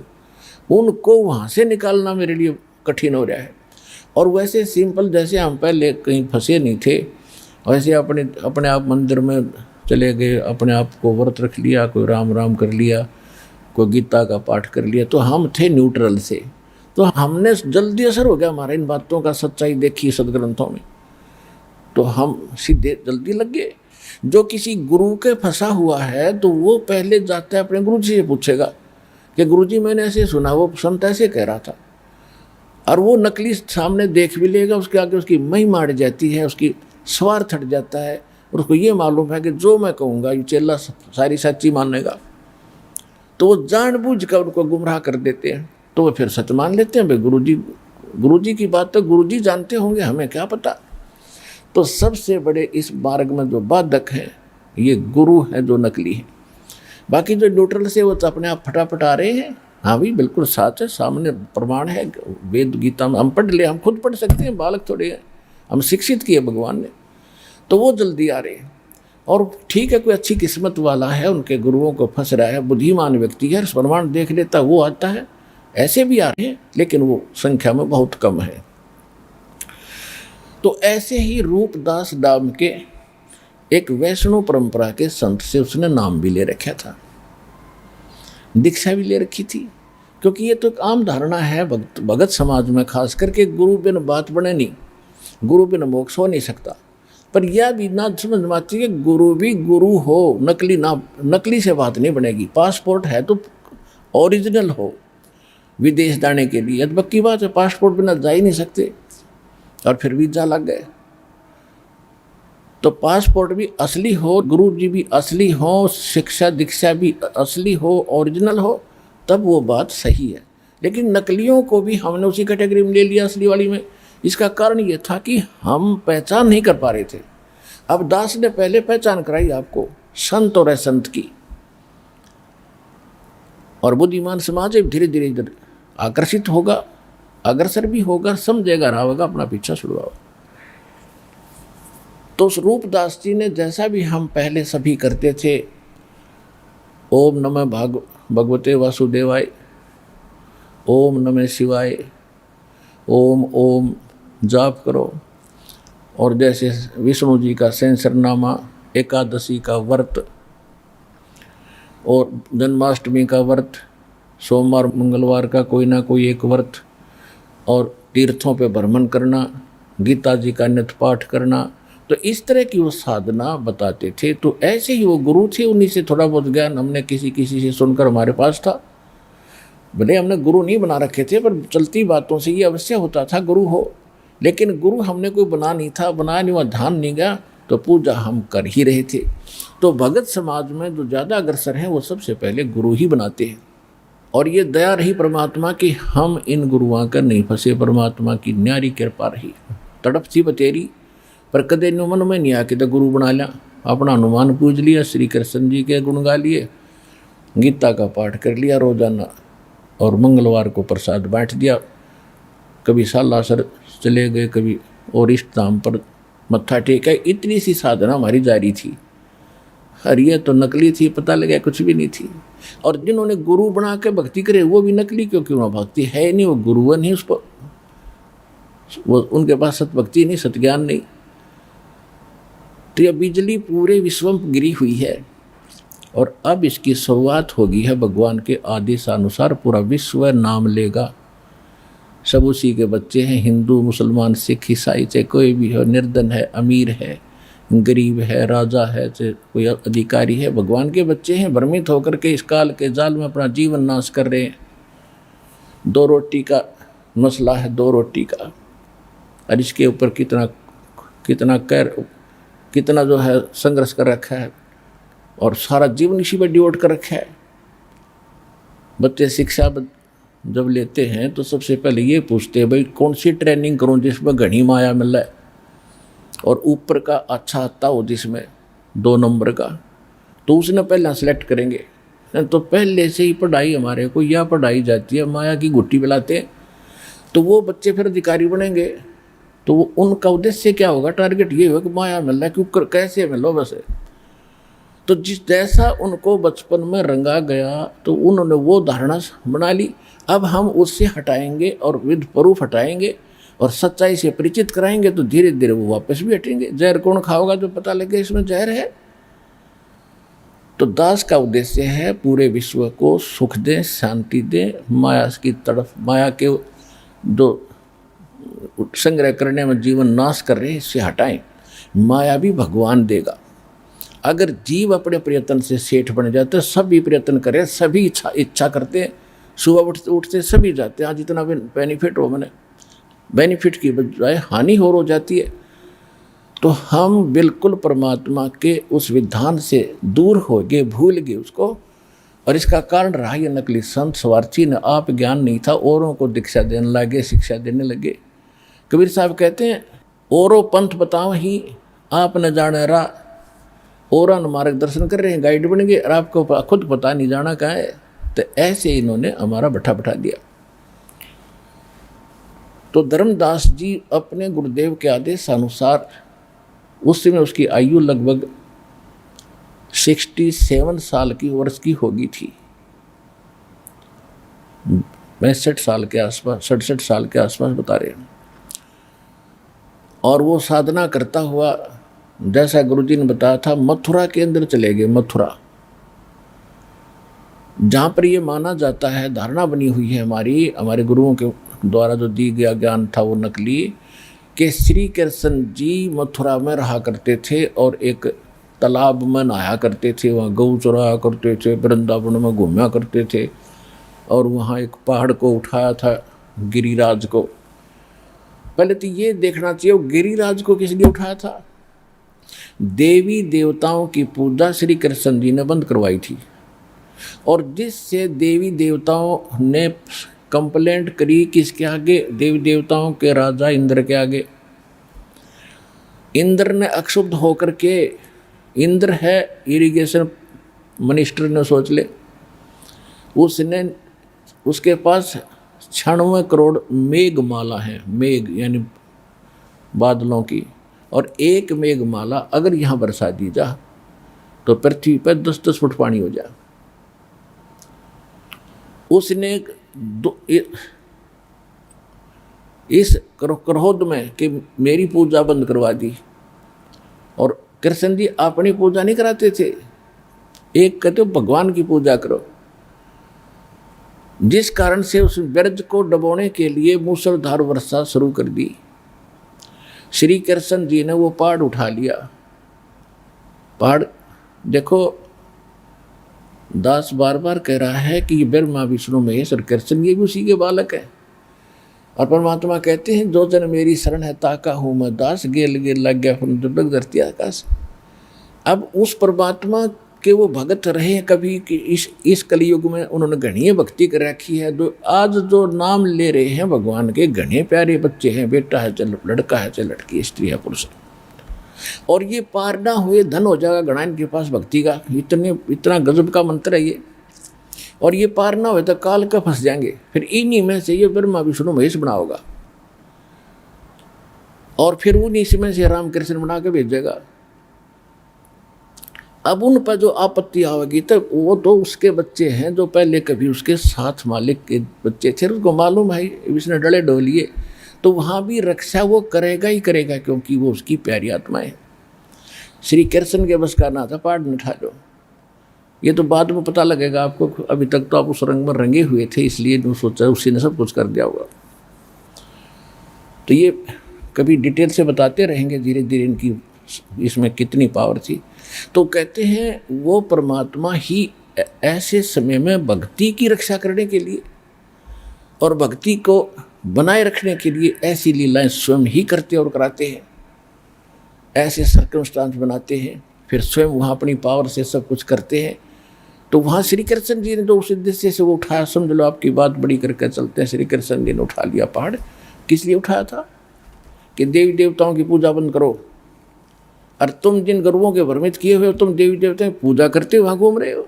उनको वहाँ से निकालना मेरे लिए कठिन हो रहा है। और वैसे सिंपल जैसे हम पहले कहीं फंसे नहीं थे, वैसे अपने आप मंदिर में चले गए, अपने आप को व्रत रख लिया, कोई राम राम कर लिया, कोई गीता का पाठ कर लिया, तो हम थे न्यूट्रल से। तो हमने जल्दी असर हो गया हमारा इन बातों का, सच्चाई देखी सदग्रंथों में, तो हम सीधे जल्दी लग गए। जो किसी गुरु के फंसा हुआ है तो वो पहले जाता है अपने गुरु जी से पूछेगा कि गुरु जी मैंने ऐसे सुना, वो संत ऐसे कह रहा था, और वो नकली सामने देख भी लेगा, उसके आगे उसकी महिमा अड़ जाती है, उसकी स्वार्थ हट जाता है, और उसको ये मालूम है कि जो मैं कहूँगा ये चेला सारी सच्ची मानेगा, तो वो जानबूझ कर उनको गुमराह कर देते हैं। तो वो फिर सच मान लेते हैं, भाई गुरु जी की बात तो गुरु जी जानते होंगे, हमें क्या पता। तो सबसे बड़े इस मार्ग में जो बाधक है ये गुरु है जो नकली है। बाकी जो न्यूट्रल से वो तो अपने आप फटाफट आ रहे हैं, हाँ भी बिल्कुल सच है, सामने प्रमाण है, वेद गीता में हम पढ़ ले, हम खुद पढ़ सकते हैं, बालक थोड़े हैं, हम शिक्षित किए भगवान ने, तो वो जल्दी आ रहे हैं। और ठीक है, कोई अच्छी किस्मत वाला है, उनके गुरुओं को फंस रहा है, बुद्धिमान व्यक्ति है, प्रमाण देख लेता, वो आता है, ऐसे भी आ रहे हैं, लेकिन वो संख्या में बहुत कम है। तो ऐसे ही रूपदास नाम के एक वैष्णव परंपरा के संत से उसने नाम भी ले रखा था, दीक्षा भी ले रखी थी, क्योंकि ये तो एक आम धारणा है भगत समाज में, खास करके गुरु बिन बात बने नहीं। गुरु बिना मोक्ष हो नहीं सकता। पर यह भी ना समझ में आती है कि गुरु भी गुरु हो, नकली ना, नकली से बात नहीं बनेगी। पासपोर्ट है तो ओरिजिनल हो विदेश जाने के लिए, तो पक्की बात है पासपोर्ट बिना जा ही नहीं सकते, और फिर वीजा लग गए। तो पासपोर्ट भी असली हो, गुरु जी भी असली हो, शिक्षा दीक्षा भी असली हो, ओरिजिनल हो, तब वो बात सही है। लेकिन नकलियों को भी हमने उसी कैटेगरी में ले लिया, असली वाली में। इसका कारण ये था कि हम पहचान नहीं कर पा रहे थे। अब दास ने पहले पहचान कराई आपको संत और असंत की, और बुद्धिमान समाज धीरे धीरे इधर आकर्षित होगा, अग्रसर भी होगा, समझेगा, रहा होगा, अपना पीछा छुड़वाओ। तो उस रूपदास जी ने जैसा भी हम पहले सभी करते थे, ओम नमः भगवते वासुदेवाय, ओम नमः शिवाय, ओम ओम जाप करो, और जैसे विष्णु जी का सेंसरनामा, एकादशी का व्रत और जन्माष्टमी का व्रत, सोमवार मंगलवार का कोई ना कोई एक व्रत, और तीर्थों पे भ्रमण करना, गीता जी का नित्य पाठ करना, तो इस तरह की वो साधना बताते थे। तो ऐसे ही वो गुरु थे, उन्हीं से थोड़ा बहुत ज्ञान हमने किसी से सुनकर हमारे पास था। भले हमने गुरु नहीं बना रखे थे, पर चलती बातों से ये अवश्य होता था गुरु हो। लेकिन गुरु हमने कोई बना नहीं था, बनाया नहीं हुआ, ध्यान नहीं गया, तो पूजा हम कर ही रहे थे। तो भगत समाज में जो ज़्यादा अग्रसर हैं वो सबसे पहले गुरु ही बनाते हैं। और ये दया रही परमात्मा की, हम इन गुरुओं का नहीं फंसे, परमात्मा की न्यारी कृपा रही। तड़प सी बतेरी, पर कदे मन में नहीं आके तो गुरु बना लिया, अपना हनुमान पूज लिया, श्री कृष्ण जी के गुण गा लिए, गीता का पाठ कर लिया रोजाना, और मंगलवार को प्रसाद बांट दिया। कभी सालासर चले गए, कभी और इष्ट धाम पर मत्था टेका। इतनी सी साधना हमारी जारी थी। और ये तो नकली थी, पता लगा कुछ भी नहीं थी। और जिन्होंने गुरु बना के भक्ति करे वो भी नकली, क्योंकि वहाँ भक्ति है नहीं, वो गुरु नहीं, उस पर वो उनके पास सतभक्ति नहीं, सतज्ञान नहीं। तो यह बिजली पूरे विश्व में गिरी हुई है, और अब इसकी शुरुआत होगी है भगवान के आदेश अनुसार। पूरा विश्व नाम लेगा, सब उसी के बच्चे हैं, हिंदू मुसलमान सिख ईसाई, चाहे कोई भी हो, निर्धन है अमीर है, गरीब है राजा है, चाहे कोई अधिकारी है, भगवान के बच्चे हैं। भ्रमित होकर के इस काल के जाल में अपना जीवन नाश कर रहे हैं। 2 रोटी का मसला है, 2 रोटी का, और इसके ऊपर कितना जो है संघर्ष कर रखा है, और सारा जीवन इसी पर डिवोट कर रखा है। बच्चे शिक्षा जब लेते हैं तो सबसे पहले ये पूछते हैं, भाई कौन सी ट्रेनिंग करूं जिसमें घनी माया मिल है, और ऊपर का अच्छा आता हो जिसमें 2 नंबर का, तो उसने पहले सेलेक्ट करेंगे। तो पहले से ही पढ़ाई हमारे को यह पढ़ाई जाती है, माया की गुट्टी पिलाते हैं, तो वो बच्चे फिर अधिकारी बनेंगे। तो उनका उद्देश्य क्या होगा, टारगेट ये होगा कि माया मिल रहा है, क्यों कैसे मिलो बस। तो जिस जैसा उनको बचपन में रंगा गया, तो उन्होंने वो धारणा बना ली। अब हम उससे हटाएंगे और विद प्रूफ हटाएंगे और सच्चाई से परिचित कराएंगे, तो धीरे धीरे वो वापस भी हटेंगे। जहर कौन खाओगा जो पता लगे इसमें जहर है। तो दास का उद्देश्य है पूरे विश्व को सुख दे, शांति दे, माया की तरफ, माया के जो संग्रह करने में जीवन नाश कर रहे हैं इससे हटाएं। माया भी भगवान देगा। अगर जीव अपने प्रयत्न से सेठ बन जाते, सभी प्रयत्न करें, सभी इच्छा करते, सुबह उठते सभी जाते, आज इतना बेनिफिट हो, मैंने बेनिफिट की बजाय हानि हो जाती है। तो हम बिल्कुल परमात्मा के उस विधान से दूर हो गए, भूल गए उसको। और इसका कारण रहा ये नकली संत स्वार्थी ने, आप ज्ञान नहीं था, औरों को दीक्षा देने लगे, शिक्षा देने लगे। कबीर साहब कहते हैं, औरों पंथ बताओ ही आप न जाने रा, और मार्गदर्शन कर रहे हैं, गाइड बन गए, और आपको खुद पता नहीं जाना कहाँ है। तो ऐसे इन्होंने हमारा बैठा दिया। तो धर्मदास जी अपने गुरुदेव के आदेश अनुसार, उस समय उसकी आयु लगभग 67 साल की वर्ष की होगी थी, 67 साल के आसपास, 67 साल के आसपास बता रहे हैं। और वो साधना करता हुआ, जैसा गुरुजी ने बताया था, मथुरा के अंदर चले गए। मथुरा, जहाँ पर ये माना जाता है, धारणा बनी हुई है हमारे गुरुओं के द्वारा जो दी गया ज्ञान था वो नकली, कि श्री कृष्ण जी मथुरा में रहा करते थे और एक तालाब में नहाया करते थे, वहाँ गऊ चराया करते थे, वृंदावन में घूमा करते थे, और वहाँ एक पहाड़ को उठाया था, गिरिराज को। पहले तो ये देखना चाहिए वो गिरिराज को किस लिए उठाया था। देवी देवताओं की पूजा श्री कृष्ण जी ने बंद करवाई थी, और जिससे देवी देवताओं ने कंप्लेंट करी किसके आगे, देवी देवताओं के राजा इंद्र के आगे। इंद्र ने अक्षुब्ध होकर के, इंद्र है इरिगेशन मिनिस्टर ने सोच ले, उसने उसके पास 96 करोड़ मेघमाला है, मेघ यानी बादलों की, और एक मेघमाला अगर यहाँ बरसा दी जा तो पृथ्वी पर 10-10 फुट पानी हो जाए। उसने इस क्रोध में कि मेरी पूजा बंद करवा दी, और कृष्ण जी अपनी पूजा नहीं कराते थे, एक कहते हो भगवान की पूजा करो, जिस कारण से उस ब्रज को डबोने के लिए मूसलधार वर्षा शुरू कर दी। श्री कृष्ण जी ने वो पहाड़ उठा लिया। पहाड़ देखो, दास बार बार कह रहा है कि ये ब्रह्मा विष्णु महेश और कृष्ण ये भी उसी के बालक है। और परमात्मा कहते हैं जो जन मेरी शरण है ताका हूँ मैं दास, गेल गेल लग गया फिर दुर्लभ धरती आकाश। अब उस परमात्मा के वो भगत रहे कभी कि इस कलयुग में उन्होंने घनी भक्ति कर रखी है। जो आज जो नाम ले रहे हैं भगवान के, घने प्यारे बच्चे हैं, बेटा है चाहे लड़का है चाहे लड़की, स्त्री है पुरुष, और ये पार ना हुए धन हो जाएगा घना इनके पास भक्ति का। इतना गजब का मंत्र है ये, और ये पार ना हुए तो काल का फंस जाएंगे। फिर इन्हीं में से ये ब्रह्मा विष्णु महेश बना होगा, और फिर उन्हीं में से राम कृष्ण बना के भेजेगा। अब उन पर जो आपत्ति आवेगी तो वो तो उसके बच्चे हैं जो पहले कभी उसके साथ मालिक के बच्चे थे, उसको मालूम है इसने डले डोलिए, तो वहाँ भी रक्षा वो करेगा ही करेगा, क्योंकि वो उसकी प्यारी आत्मा है। श्री कृष्ण के बस का ना था पहाड़ न उठा लो, ये तो बाद में पता लगेगा आपको, अभी तक तो आप उस रंग में रंगे हुए थे, इसलिए जो सोचा उसी ने सब कुछ कर दिया होगा। तो ये कभी डिटेल से बताते रहेंगे धीरे धीरे इनकी इसमें कितनी पावर थी। तो कहते हैं वो परमात्मा ही ऐसे समय में भक्ति की रक्षा करने के लिए और भक्ति को बनाए रखने के लिए ऐसी लीलाएं स्वयं ही करते और कराते हैं, ऐसे सर्कमस्टांस बनाते हैं, फिर स्वयं वहाँ अपनी पावर से सब कुछ करते हैं। तो वहाँ श्री कृष्ण जी ने जो उस उद्देश्य से वो उठाया, समझ लो आपकी बात बड़ी करके चलते हैं, श्री कृष्ण जी ने उठा लिया पहाड़। किस लिए उठाया था कि देवी देवताओं की पूजा बंद करो, और तुम जिन गुरुओं के भ्रमित किए हुए हो, तुम देवी देवताओं की पूजा करते वहाँ घूम रहे हो।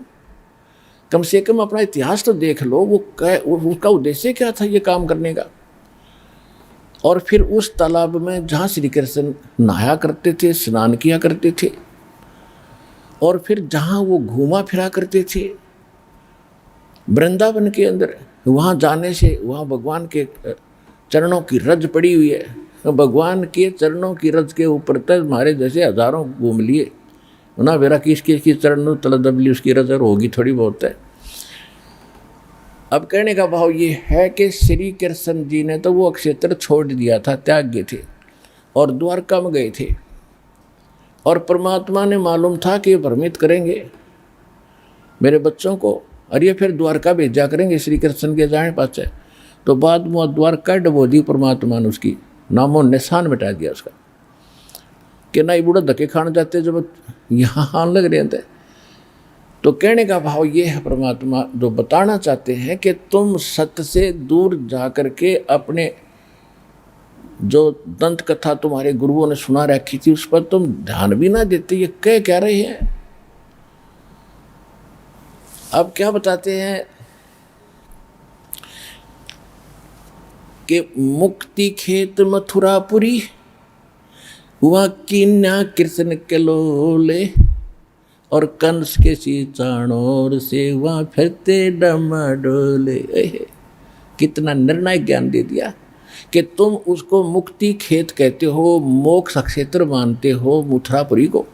कम से कम अपना इतिहास तो देख लो, उसका उद्देश्य क्या था ये काम करने का। और फिर उस तालाब में जहाँ श्री कृष्ण नहाया करते थे, स्नान किया करते थे, और फिर जहाँ वो घूमा फिरा करते थे वृंदावन के अंदर, वहाँ जाने से वहाँ भगवान के चरणों की रज पड़ी हुई है। भगवान के चरणों की रज के ऊपर तक हमारे जैसे हजारों घूम लिए ना, मेरा किसकी चरण तल दबली उसकी रज होगी थोड़ी बहुत है। अब कहने का भाव ये है कि श्री कृष्ण जी ने तो वो क्षेत्र छोड़ दिया था, त्याग गए थे और द्वारका में गए थे, और परमात्मा ने मालूम था कि ये भ्रमित करेंगे मेरे बच्चों को, और ये फिर द्वारका भेजा करेंगे श्री कृष्ण के जाने पास है। तो बाद में द्वारका डबो दी परमात्मा ने, उसकी नामो निशान मिटा दिया उसका, कि ना बूढ़ा धक्के खाने जाते जब यहाँ हान लग रहे थे। तो कहने का भाव ये है, परमात्मा जो बताना चाहते हैं कि तुम सत्य से दूर जा कर के अपने जो दंत कथा तुम्हारे गुरुओं ने सुना रखी थी उस पर तुम ध्यान भी ना देते। ये कह क्या रहे हैं, अब क्या बताते हैं कि मुक्ति खेत मथुरापुरी हुआ कीन्या कृष्ण के लोले, और कंस के सीचाणोर से वहाँ फिरते डमाडोले। कितना निर्णायक ज्ञान दे दिया कि तुम उसको मुक्ति खेत कहते हो, मोक्ष क्षेत्र मानते हो मथुरापुरी को,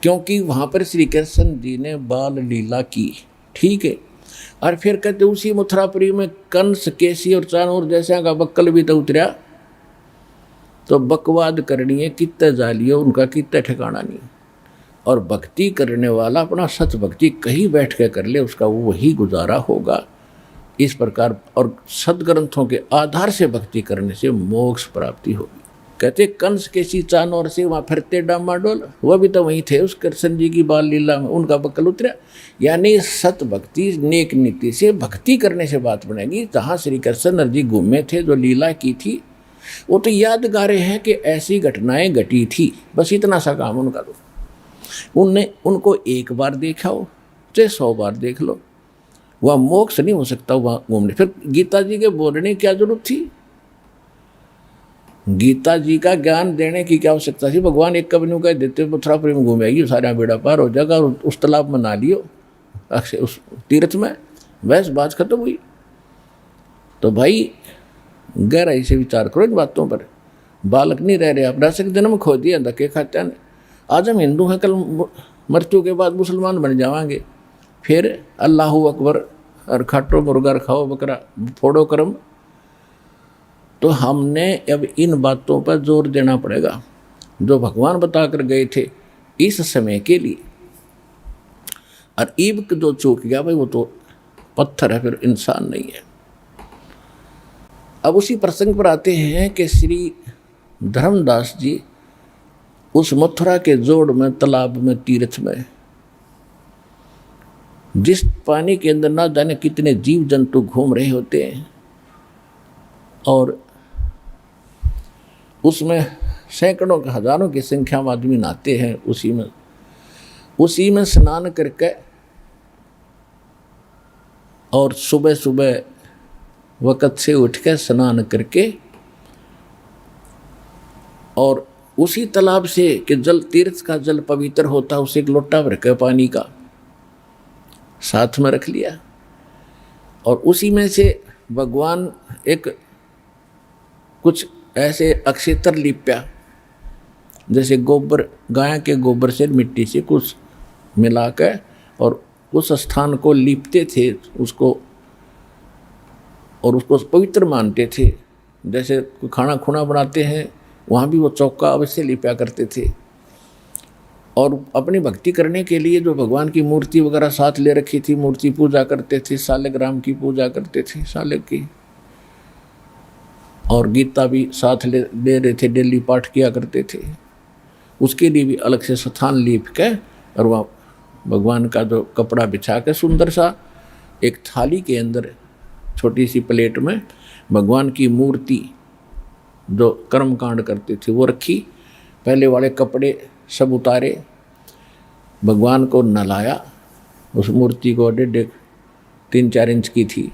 क्योंकि वहाँ पर श्री कृष्ण जी ने बाल लीला की, ठीक है। और फिर कहते उसी मथुरापुरी में कंस केसी और चाणूर जैसा का बक्कल भी तो उतरा, तो बकवाद करनी है कितने जालियो, उनका कितने ठिकाना नहीं। और भक्ति करने वाला अपना सच भक्ति कहीं बैठ के कर ले, उसका वही गुजारा होगा। इस प्रकार और सदग्रंथों के आधार से भक्ति करने से मोक्ष प्राप्ति होगी। कहते कंस के सी चानोर से वहाँ फिरते डामाडोल, वह भी तो वहीं थे उस कृष्ण जी की बाल लीला में, उनका बकल उतरा। यानी सत भक्ति नेक नीति से भक्ति करने से बात बनेगी। जहाँ श्री कृष्ण जी घूमे थे, जो लीला की थी, वो तो यादगारें हैं कि ऐसी घटनाएं घटी थी, बस इतना सा काम उनका। तो उनको एक बार देखा हो चाहे 100 बार देख लो, वह मोक्ष नहीं हो सकता वहाँ घूमने। फिर गीता जी के बोलने की क्या जरूरत थी? गीता जी का ज्ञान देने की क्या आवश्यकता थी? भगवान एक कभी कह देते मथुरापुरी में घूम आएगी, सारा बेड़ा पार हो जाएगा, और उस तालाब में नहा लियो अक्षय उस तीर्थ में, बस बात खत्म हुई। तो भाई गहराई से विचार करो इन बातों पर। बालक नहीं रह रहे आप, राष्ट्र जन्म खो दिया धक्के खाते हैं। आज हम हिंदू हैं, कल मृत्यु के बाद मुसलमान बन जावांगे, फिर अल्लाहू अकबर और खाटो मुर्गा खाओ बकरा फोड़ो करम। तो हमने अब इन बातों पर जोर देना पड़ेगा जो भगवान बता कर गए थे इस समय के लिए। और ईब जो चूक गया भाई वो तो पत्थर है, फिर इंसान नहीं है। अब उसी प्रसंग पर आते हैं कि श्री धर्मदास जी उस मथुरा के जोड़ में, तालाब में, तीर्थ में, जिस पानी के अंदर ना जाने कितने जीव जंतु घूम रहे होते हैं, और उसमें सैकड़ों हजारों की संख्या में आदमी नहाते हैं। उसी में स्नान करके और सुबह सुबह वक़्त से उठ के स्नान करके, और उसी तालाब से कि जल तीर्थ का जल पवित्र होता, उसे एक लोटा भर के पानी का साथ में रख लिया, और उसी में से भगवान एक कुछ ऐसे अक्षेत्र लिप्या, जैसे गोबर, गाय के गोबर से मिट्टी से कुछ मिला कर, और उस स्थान को लिपते थे उसको, और उसको पवित्र मानते थे। जैसे खाना खुना बनाते हैं, वहाँ भी वो चौका अवश्य लिपा करते थे। और अपनी भक्ति करने के लिए जो भगवान की मूर्ति वगैरह साथ ले रखी थी, मूर्ति पूजा करते थे, सालग्राम की पूजा करते थे, सालग की, और गीता भी साथ ले रहे थे, डेली पाठ किया करते थे। उसके लिए भी अलग से स्थान लीप के, और वहाँ भगवान का जो कपड़ा बिछा के सुंदर सा एक थाली के अंदर छोटी सी प्लेट में भगवान की मूर्ति जो कर्म कांड करते थे वो रखी। पहले वाले कपड़े सब उतारे, भगवान को नहलाया, उस मूर्ति को 3-4 इंच की थी,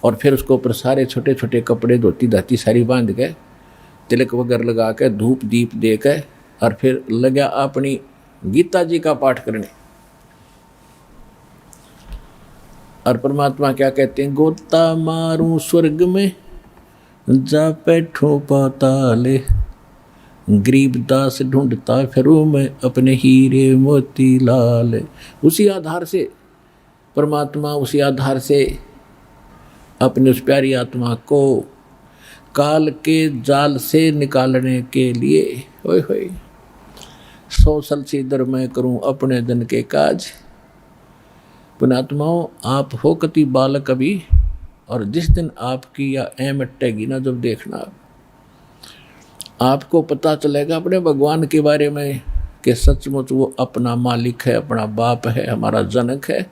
और फिर उसको ऊपर सारे छोटे छोटे कपड़े धोती धाती सारी बांध के, तिलक वगैरह लगा के, धूप दीप दे के, और फिर लगा अपनी गीता जी का पाठ करने। और परमात्मा क्या कहते हैं? गोता मारूं स्वर्ग में, जा बैठो पाताले, गरीबदास ढूंढता फिरूं मैं अपने हीरे मोती लाल। उसी आधार से परमात्मा, उसी आधार से अपनी उस प्यारी आत्मा को काल के जाल से निकालने के लिए, होय होय 100 साल से इधर मैं करूं अपने जन के काज। पुणात्माओं, आप हो कति बालक अभी, और जिस दिन आपकी या ऐम अटेगी ना, जब देखना आपको पता चलेगा अपने भगवान के बारे में कि सचमुच वो अपना मालिक है, अपना बाप है, हमारा जनक है,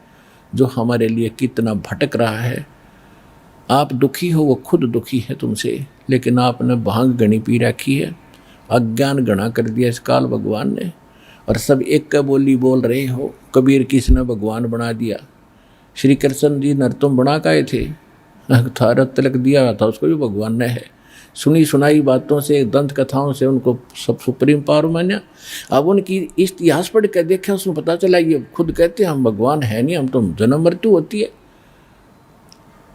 जो हमारे लिए कितना भटक रहा है। आप दुखी हो, वो खुद दुखी है तुमसे, लेकिन आपने भांग गणी पी रखी है, अज्ञान गणा कर दिया इस काल भगवान ने, और सब एक का बोली बोल रहे हो। कबीर किसने भगवान बना दिया? श्री कृष्ण जी नरतुम बना काए थे, थारा तिलक दिया था उसको भी भगवान ने है। सुनी सुनाई बातों से, दंत कथाओं से उनको सब सुप्रीम पावर माना। अब उनकी इतिहास पढ़ कर देखा, उसमें पता चला ये खुद कहते हैं हम भगवान है नहीं, हम तो जन्म मृत्यु होती है,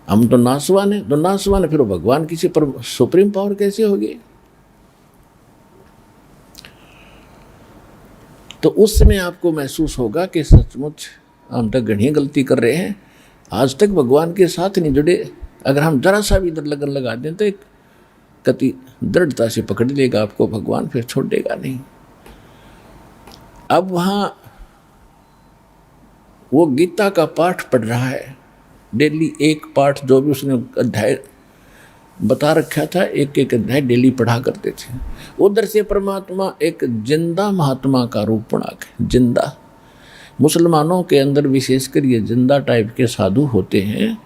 हम तो नासवान है। तो नासवान है, फिर भगवान किसी पर सुप्रीम पावर कैसे होगी? तो उस समय आपको महसूस होगा कि सचमुच हम तक घनी गलती कर रहे हैं, आज तक भगवान के साथ नहीं जुड़े। अगर हम जरा सा भी इधर लगन लगा दें तो एक कति दृढ़ता से पकड़ लेगा आपको भगवान, फिर छोड़ेगा नहीं। अब वहाँ वो गीता का पाठ पढ़ रहा है, डेली एक पाठ जो भी उसने अध्याय बता रखा था, एक एक अध्याय डेली पढ़ा करते थे। उधर से परमात्मा एक जिंदा महात्मा का रूप बना के, जिंदा मुसलमानों के अंदर विशेषकर ये जिंदा टाइप के साधु होते हैं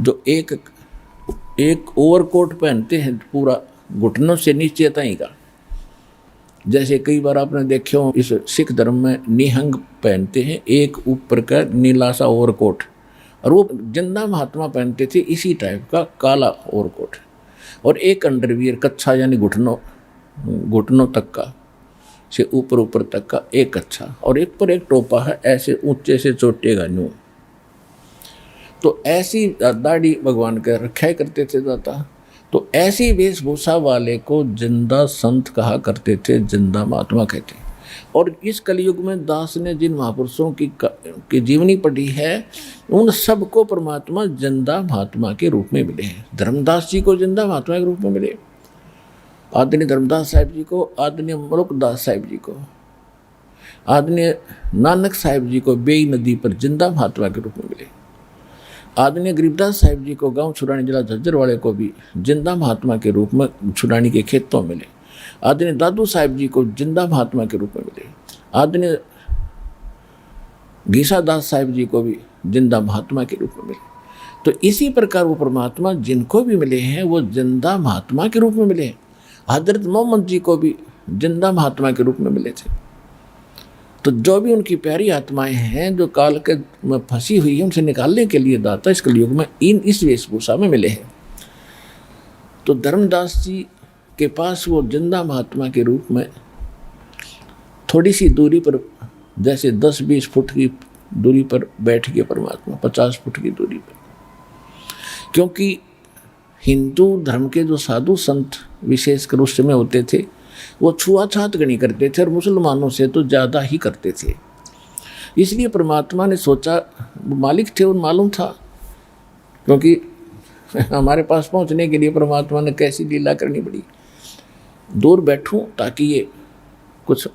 जो एक ओवरकोट पहनते हैं पूरा घुटनों से नीचे तक का। जैसे कई बार आपने देखे हो इस सिख धर्म में निहंग पहनते हैं, एक ऊपर का नीला सा ओवरकोट, और वो जिंदा महात्मा पहनते थे इसी टाइप का काला ओवरकोट, और एक अंडरवियर कच्छा, यानी घुटनों तक का से ऊपर तक का एक कच्छा, और एक पर एक टोपा है ऐसे ऊंचे से चोटेगा न्यू। तो ऐसी दाढ़ी भगवान के रखा करते थे दाता। तो ऐसी वेशभूषा वाले को जिंदा संत कहा करते थे, जिंदा महात्मा कहते। और इस कलयुग में दास ने जिन महापुरुषों की जीवनी पढ़ी है, उन सबको परमात्मा जिंदा महात्मा के रूप में मिले हैं। धर्मदास जी को जिंदा महात्मा के रूप में मिले, आदरणीय धर्मदास साहिब जी को, आदरणीय मलुकदास साहिब जी को, आदरणीय नानक साहिब जी को बेई नदी पर जिंदा महात्मा के रूप में मिले, आदरणीय गरीबदास साहिब जी को गांव छुड़ानी जिला झज्जर वाले को भी जिंदा महात्मा के रूप में छुड़ानी के खेतों में मिले, आदरणीय दादू साहिब जी को जिंदा महात्मा के रूप में मिले, आदरणीय घीसादास साहिब जी को भी जिंदा महात्मा के रूप में मिले। तो इसी प्रकार वो परमात्मा जिनको भी मिले हैं वो जिंदा महात्मा के रूप में मिले। हजरत मोहम्मद जी को भी जिंदा महात्मा के रूप में मिले थे। तो जो भी उनकी प्यारी आत्माएं हैं जो काल के में फंसी हुई है, उनसे निकालने के लिए दाता इस कलयुग में इस वेशभूषा में मिले हैं। तो धर्मदास जी के पास वो जिंदा महात्मा के रूप में थोड़ी सी दूरी पर, जैसे 10-20 फुट की दूरी पर बैठ गए परमात्मा, 50 फुट की दूरी पर। क्योंकि हिंदू धर्म के जो साधु संत विशेषकर उस समय होते थे वो छुआछात गणी करते थे, और मुसलमानों से तो ज़्यादा ही करते थे। इसलिए परमात्मा ने सोचा, मालिक थे उन मालूम था, क्योंकि हमारे पास पहुंचने के लिए परमात्मा ने कैसी लीला करनी पड़ी। दूर बैठूं ताकि ये कुछ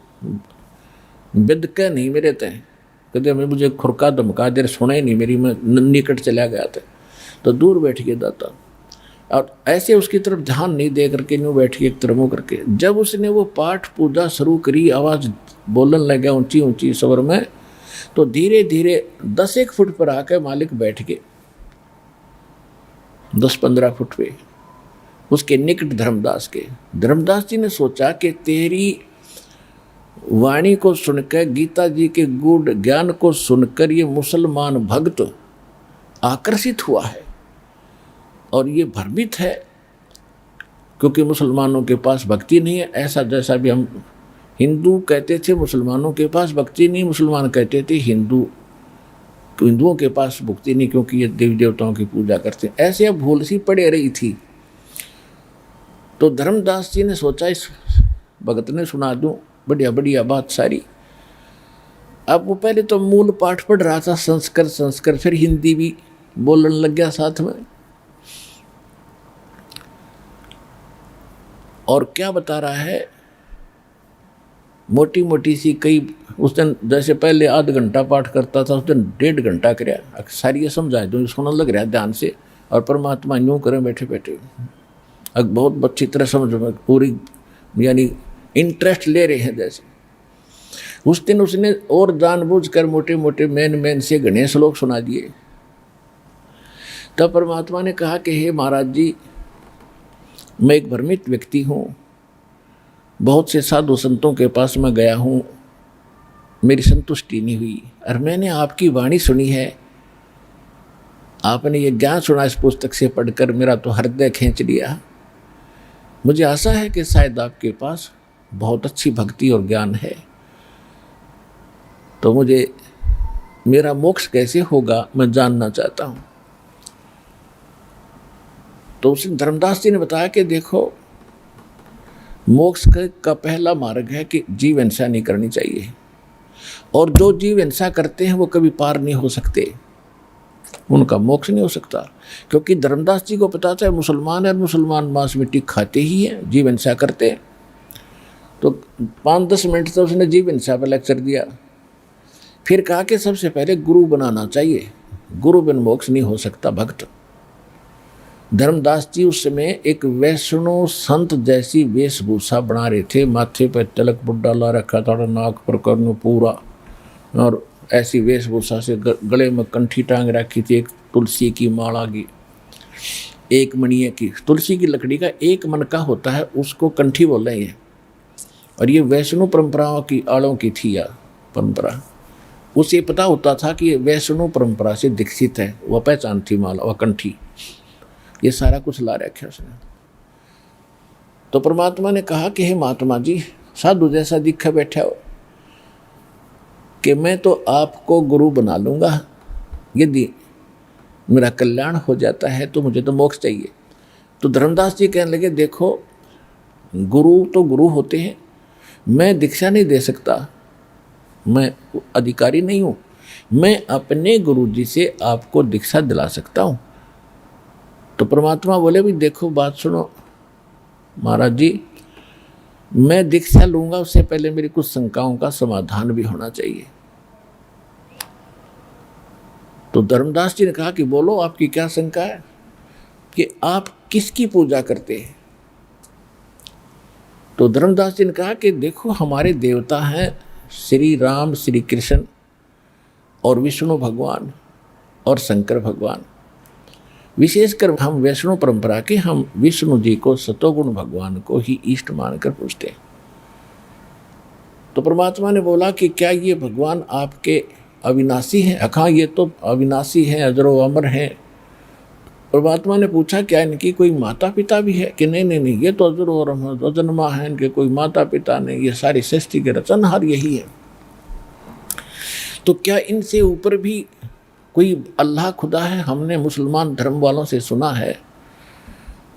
बिदके नहीं मेरे तय, कदे मैं मुझे खुरका धमका देर सुने नहीं मेरी, मैं निकट चला गया था। तो दूर बैठ के दाता, और ऐसे उसकी तरफ ध्यान नहीं दे करके यूँ बैठ के एक तरफ मुँह करके, जब उसने वो पाठ पूजा शुरू करी, आवाज़ बोलने लगा ऊंची ऊंची स्वर में, तो धीरे धीरे 10-1 फुट पर आकर मालिक बैठ गए, 10-15 फुट पे उसके निकट धर्मदास के। धर्मदास जी ने सोचा कि तेरी वाणी को सुनकर, गीता जी के गूढ़ ज्ञान को सुनकर ये मुसलमान भक्त आकर्षित हुआ है और ये भ्रमित है, क्योंकि मुसलमानों के पास भक्ति नहीं है। ऐसा जैसा भी हम हिंदू कहते थे मुसलमानों के पास भक्ति नहीं, मुसलमान कहते थे हिंदुओं के पास भक्ति नहीं, क्योंकि ये देवी देवताओं की पूजा करते हैं। ऐसे अब भूल सी पड़े रही थी। तो धर्मदास जी ने सोचा इस भगत ने सुना दूं बढ़िया बढ़िया बात सारी। अब वो पहले तो मूल पाठ पढ़ रहा था संस्कृत, फिर हिंदी भी बोलने लग गया साथ में। और क्या बता रहा है, मोटी मोटी सी कई, उस दिन जैसे पहले आधा घंटा पाठ करता था, उस दिन 1.5 घंटा कराया। सारी ये समझा दो, सुनने लग रहा है ध्यान से, और परमात्मा यूँ करें बैठे बैठे, अब बहुत अच्छी तरह समझ में पूरी, यानी इंटरेस्ट ले रहे हैं जैसे। उस दिन उसने और जानबूझकर मोटे मोटे मेन से घने श्लोक सुना दिए। तब परमात्मा ने कहा कि हे महाराज जी, मैं एक भ्रमित व्यक्ति हूँ, बहुत से साधु संतों के पास मैं गया हूँ, मेरी संतुष्टि नहीं हुई, और मैंने आपकी वाणी सुनी है, आपने ये ज्ञान सुना इस पुस्तक से पढ़कर, मेरा तो हृदय खींच लिया। मुझे आशा है कि शायद आपके पास बहुत अच्छी भक्ति और ज्ञान है, तो मुझे मेरा मोक्ष कैसे होगा मैं जानना चाहता हूँ। तो उस धर्मदास जी ने बताया कि देखो, मोक्ष का पहला मार्ग है कि जीव हिंसा नहीं करनी चाहिए, और जो जीव हिंसा करते हैं वो कभी पार नहीं हो सकते। उनका मोक्ष नहीं हो सकता, क्योंकि धर्मदास जी को पता था मुसलमान है, मुसलमान मांस मिट्टी खाते ही हैं, जीव हिंसा करते हैं। तो 5-10 मिनट तो उसने जीव हिंसा पर लेक्चर दिया। फिर कहा कि सबसे पहले गुरु बनाना चाहिए, गुरु बिन मोक्ष नहीं हो सकता भक्त। धर्मदास जी उस समय एक वैष्णव संत जैसी वेशभूषा बना रहे थे, माथे पर तिलक बुड्ढा ला रखा था, नाक पर कर्न पूरा, और ऐसी वेशभूषा से गले में कंठी टांग रखी थी, एक तुलसी की माला की, एक मणिये की, तुलसी की लकड़ी का एक मन का होता है, उसको कंठी बोल रहे हैं। और ये वैष्णव परंपराओं की आड़ों की थी या परंपरा, उसे पता होता था कि ये वैष्णव परंपरा से दीक्षित है, वह पहचान थी माला वह कंठी, ये सारा कुछ ला रखा उसने। तो परमात्मा ने कहा कि हे महात्मा जी, साधु जैसा दिखा बैठा हो, कि मैं तो आपको गुरु बना लूँगा, यदि मेरा कल्याण हो जाता है तो मुझे तो मोक्ष चाहिए। तो धर्मदास जी कहने लगे, देखो गुरु तो गुरु होते हैं, मैं दीक्षा नहीं दे सकता, मैं अधिकारी नहीं हूँ, मैं अपने गुरु जी से आपको दीक्षा दिला सकता हूँ। तो परमात्मा बोले, भी देखो बात सुनो महाराज जी, मैं दीक्षा लूँगा उससे पहले मेरी कुछ शंकाओं का समाधान भी होना चाहिए। तो धर्मदास जी ने कहा कि बोलो आपकी क्या शंका है, कि आप किसकी पूजा करते हैं। तो धर्मदास जी ने कहा कि देखो हमारे देवता हैं श्री राम, श्री कृष्ण और विष्णु भगवान और शंकर भगवान। विशेषकर हम वैष्णव परंपरा के हम विष्णु जी को, सतोगुण भगवान को ही इष्ट मानकर पूजते हैं। तो परमात्मा ने बोला कि क्या ये भगवान आपके अविनाशी हैं? हाँ, ये तो अविनाशी हैं, अजरो अमर हैं। परमात्मा ने पूछा क्या इनकी कोई माता पिता भी है? कि नहीं नहीं नहीं, ये तो अजरो और अजन्मा है, इनके कोई माता पिता नहीं, ये सारी सृष्टि के रचनहार यही है। तो क्या इनसे ऊपर भी कोई अल्लाह खुदा है? हमने मुसलमान धर्म वालों से सुना है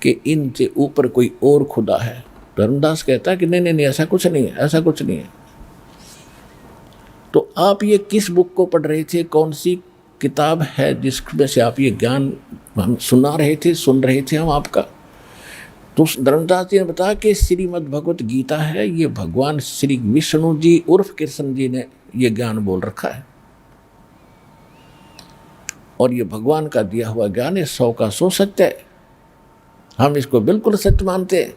कि इनसे ऊपर कोई और खुदा है। धर्मदास कहता है कि नहीं नहीं नहीं, ऐसा कुछ नहीं है, ऐसा कुछ नहीं है। तो आप ये किस बुक को पढ़ रहे थे, कौन सी किताब है जिसमें से आप ये ज्ञान हम सुना रहे थे, सुन रहे थे हम आपका? तो धर्मदास जी ने बताया कि श्रीमद् भगवत गीता है, ये भगवान श्री विष्णु जी उर्फ कृष्ण जी ने ये ज्ञान बोल रखा है, और ये भगवान का दिया हुआ ज्ञान है, 100 का 100 सत्य है, हम इसको बिल्कुल सत्य मानते हैं।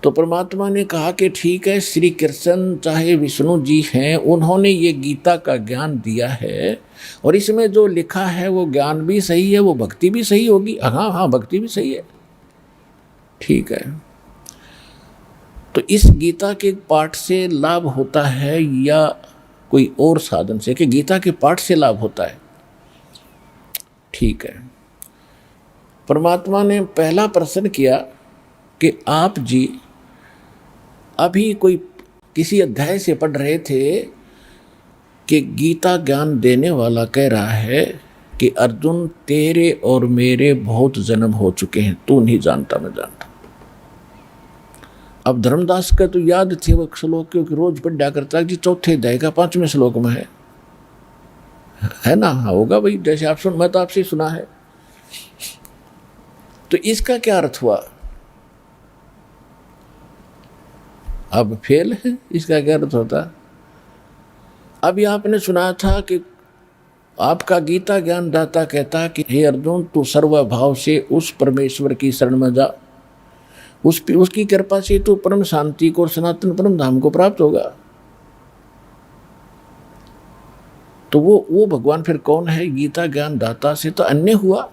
तो परमात्मा ने कहा कि ठीक है, श्री कृष्ण चाहे विष्णु जी हैं, उन्होंने ये गीता का ज्ञान दिया है, और इसमें जो लिखा है वो ज्ञान भी सही है, वो भक्ति भी सही होगी। हाँ हाँ, भक्ति भी सही है, ठीक है। तो इस गीता के पाठ से लाभ होता है या कोई और साधन से? कि गीता के पाठ से लाभ होता है, ठीक है। परमात्मा ने पहला प्रश्न किया कि आप जी अभी कोई किसी अध्याय से पढ़ रहे थे कि गीता ज्ञान देने वाला कह रहा है कि अर्जुन तेरे और मेरे बहुत जन्म हो चुके हैं, तू नहीं जानता मैं जानता। अब धर्मदास का तो याद थे वो श्लोक, क्योंकि रोज पढ़ा करता है जी, 4 अध्याय का 5वें श्लोक में है ना? हाँ होगा भाई, जैसे आप सुन, मैं तो आपसे सुना है। तो इसका क्या अर्थ हुआ? अब फेल है, इसका क्या अर्थ होता? अभी आपने सुना था कि आपका गीता ज्ञान दाता कहता कि हे अर्जुन, तू सर्वभाव से उस परमेश्वर की शरण में जा, उसकी कृपा से तो परम शांति को और सनातन परम धाम को प्राप्त होगा। तो वो भगवान फिर कौन है? गीता ज्ञान दाता से तो अन्य हुआ।